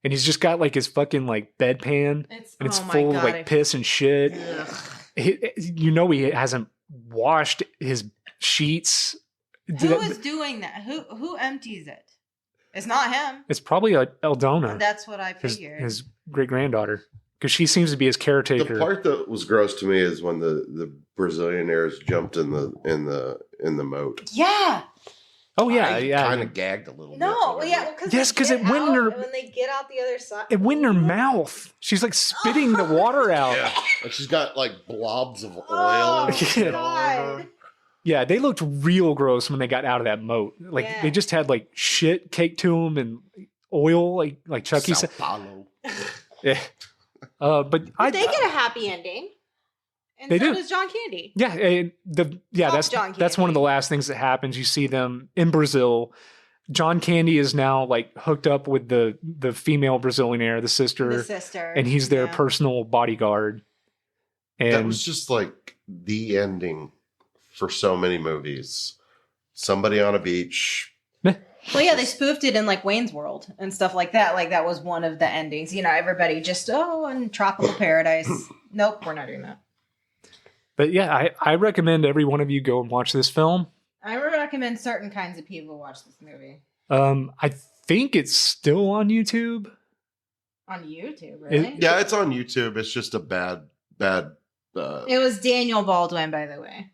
and he's just got like his fucking like bedpan and it's full of like piss and shit. You know he hasn't washed his sheets. Who is doing that? Who empties it? It's not him. It's probably Eldona. That's what I figured. His great granddaughter, because she seems to be his caretaker. The part that was gross to me is when the Brazilianaires jumped in the moat. Yeah. Oh yeah, I yeah. kind of gagged a little. No, bit. yeah. Yes, because it went in her. When they get out the other side, It went in her mouth. She's like spitting the water out. Yeah, and she's got like blobs of oil. Oh, and shit God. all over her. Yeah, they looked real gross when they got out of that moat. Like Yeah. they just had like shit caked to them and oil, like Chucky Sao said. Paulo. Yeah. But they get a happy ending. And They so do. does John Candy. Yeah, and Fuck John that's one of the Candy. last things that happens. You see them in Brazil. John Candy is now like hooked up with the female Brazilianaire, the sister, The sister. and he's their Yeah. personal bodyguard. And That was just like the ending for so many movies. Somebody on a beach. Well, yeah, they spoofed it in like Wayne's World and stuff like that. Like that was one of the endings. You know, everybody just in tropical paradise. Nope, we're not doing that. But yeah, I recommend every one of you go and watch this film. I would recommend certain kinds of people watch this movie I think it's still on YouTube. on YouTube. Really? Yeah, it's on YouTube. It's just a bad. It was Daniel Baldwin, by the way.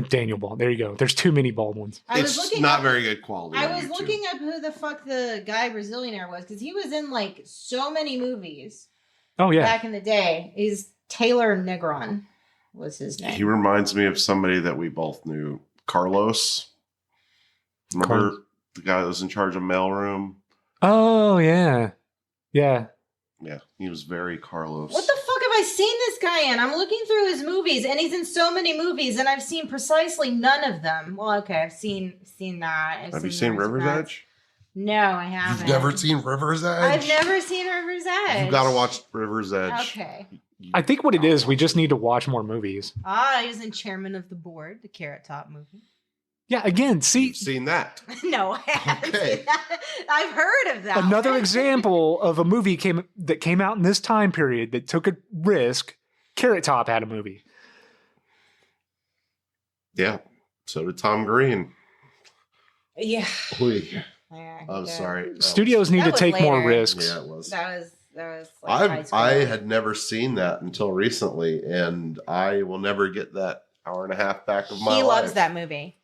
Daniel Bald. There you go. There's too many bald ones. I was It's looking not up, very good quality. I on was YouTube. looking up who the fuck the guy Brazilianaire was because he was in like so many movies Oh yeah. back in the day. He's Taylor Negron was his name. He reminds me of somebody that we both knew, Carlos. Remember the guy that was in charge of mailroom? Oh yeah. Yeah. Yeah, he was very Carlos. What the fuck have I seen this guy in? I'm looking through his movies, and he's in so many movies, and I've seen precisely none of them. Well, okay, I've seen that. Have you seen River's Edge? No, I haven't. You've never seen River's Edge? I've never seen River's Edge. You've got to watch River's Edge. Okay. I think what it is, we just need to watch more movies. He was in Chairman of the Board, the Carrot Top movie. Yeah, again, see You've seen that. No, I haven't Okay. seen that. I've heard of that. another one. example of a movie that came out in this time period that took a risk. Carrot Top had a movie. Yeah. So did Tom Green. Yeah. Oy. Yeah, I'm yeah. sorry. Studios need That to was take more later. risks. Yeah, it was. That was like high school. I had never seen that until recently, and I will never get that hour and a half back of my life. He loves that movie.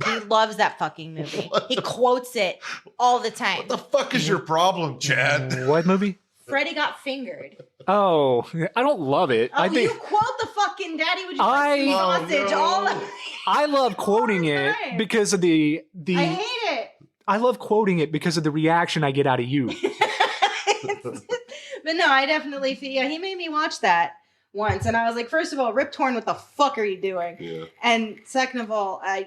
He loves that fucking movie. He quotes it all the time. What the fuck is your problem, Chad? What movie? Freddie got fingered. Oh, I don't love it. Oh, I think you quote the fucking daddy would you I- like some sausage Oh, no. all the I love quoting All the it time. because of the I hate it. I love quoting it because of the reaction I get out of you. But no, I definitely feel he made me watch that once, and I was like, first of all, Rip Torn, what the fuck are you doing? Yeah. And second of all, I'll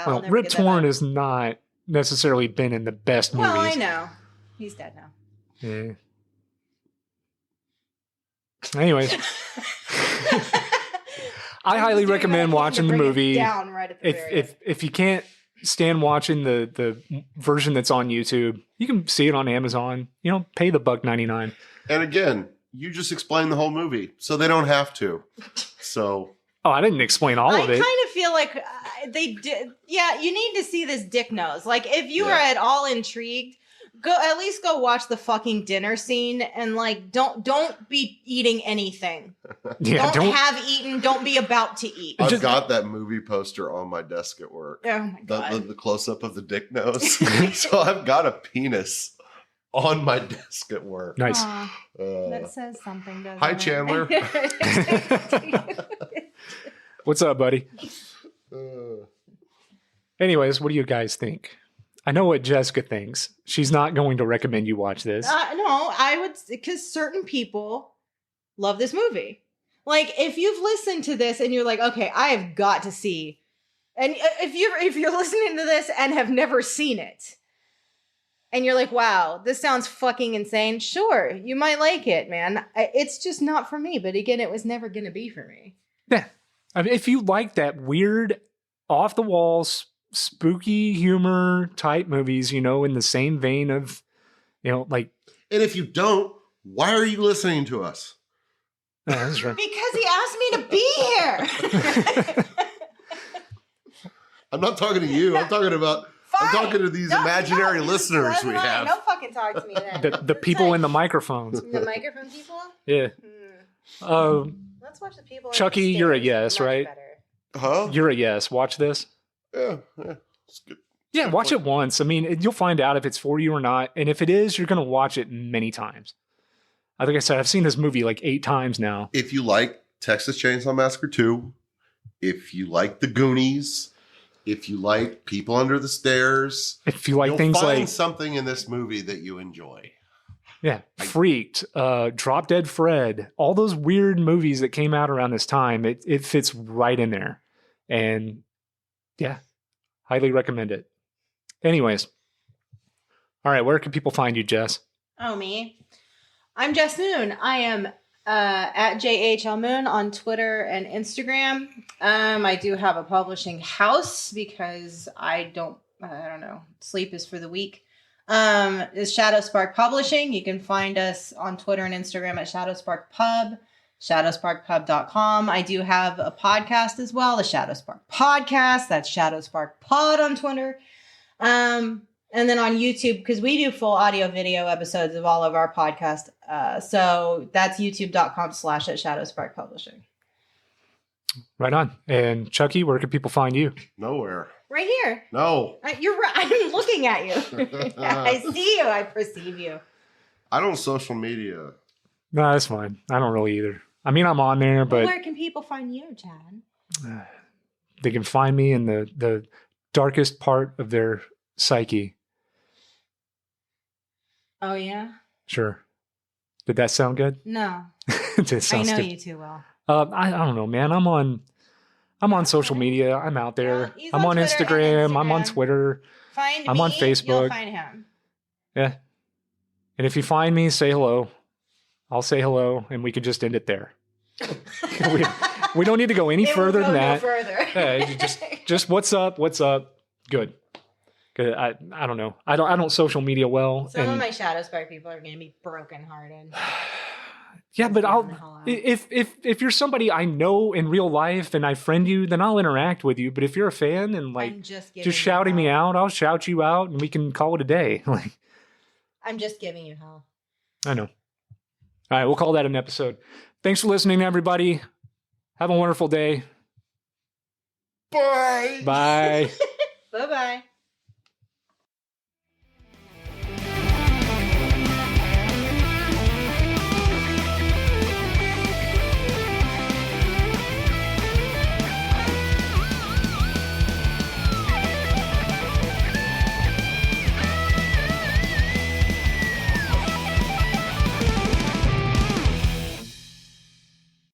Well, never Rip get that Torn back. has not necessarily been in the best movies. Well, I know he's dead now. Yeah. Anyways, I highly was doing recommend what I watching can the to bring it movie. down right at the very end. If you can't stand watching the version that's on YouTube, you can see it on Amazon. You know, pay the $1.99. And again, you just explained the whole movie, so they don't have to. So Oh, I didn't explain all I of it. kind of feel like they did. Yeah, you need to see this Dick Nose. Like, if you Yeah. are at all intrigued, at least go watch the fucking dinner scene and like don't be eating anything. Yeah, don't have eaten. Don't be about to eat. I've Just- got that movie poster on my desk at work. Oh my god. The close up of the dick nose. So I've got a penis on my desk at work. Nice. Aw, Uh, that says something, doesn't hi, it? Chandler. What's up, buddy? uh, Anyways, what do you guys think? I know what Jessica thinks. She's not going to recommend you watch this. No, I would, because certain people love this movie. Like, if you've listened to this and you're like, okay, I have got to see, and if you're listening to this and have never seen it, and you're like, wow, this sounds fucking insane, sure, you might like it, man. It's just not for me. But again, it was never going to be for me. Yeah. I mean, if you like that weird, off the walls, spooky humor type movies, you know, in the same vein of, you know, like. And if you don't, why are you listening to us? That's right. Because he asked me to be here. I'm not talking to you. I'm talking about. Fine. I'm talking to these imaginary listeners we have. Don't fucking talk to me then. The people in the microphones. The microphone people? Yeah. Let's watch the people. Chucky, you're a yes, Much right? better. Huh? You're a yes. Watch this. Yeah. It's good. Yeah, watch it once. I mean, you'll find out if it's for you or not. And if it is, you're going to watch it many times. Like I said, I've seen this movie like 8 times now. If you like Texas Chainsaw Massacre 2, if you like The Goonies, if you like People Under the Stairs, If you like you'll things find like, something in this movie that you enjoy. yeah, Freaked, Drop Dead Fred, all those weird movies that came out around this time, it fits right in there. And yeah, highly recommend it. Anyways. All right, where can people find you, Jess? Oh, me? I'm Jess Moon. I am at JHL Moon on Twitter and Instagram. I do have a publishing house because I don't know, sleep is for the weak. Is Shadow Spark Publishing. You can find us on Twitter and Instagram at Shadow Spark Pub, shadowsparkpub.com. I do have a podcast as well, the Shadow Spark Podcast. That's Shadow Spark Pod on Twitter. And then on YouTube, because we do full audio video episodes of all of our podcasts. So that's youtube.com/at Shadow Spark Publishing. Right on. And Chucky, where can people find you? Nowhere. Right here. No. You're right. I'm looking at you. I see you. I perceive you. I don't social media. No, that's fine. I don't really either. I mean, I'm on there, but Where can people find you, Chad? they can find me in the darkest part of their psyche. Oh, yeah? Sure. Did that sound good? No. It I sounds know good. you too well. I don't know, man. I'm on social media. I'm out there. Yeah, he's I'm on on Twitter and Instagram. I'm on Instagram. Twitter. Find I'm me, on Facebook. You'll find him. Yeah. And if you find me, say hello. I'll say hello, and we could just end it there. we don't need to go any It will further go than no that. further. Yeah, just what's up? What's up? Good. Good. I don't know. I don't social media well. Some of and- my Shadow Spark people are going to be brokenhearted. Yeah, but Down the hall out. if you're somebody I know in real life and I friend you, then I'll interact with you. But if you're a fan and like I'm just just shouting me out, I'll shout you out and we can call it a day. Like I'm just giving you hell. I know. All right, we'll call that an episode. Thanks for listening, everybody. Have a wonderful day. Bye. Bye. Bye-bye.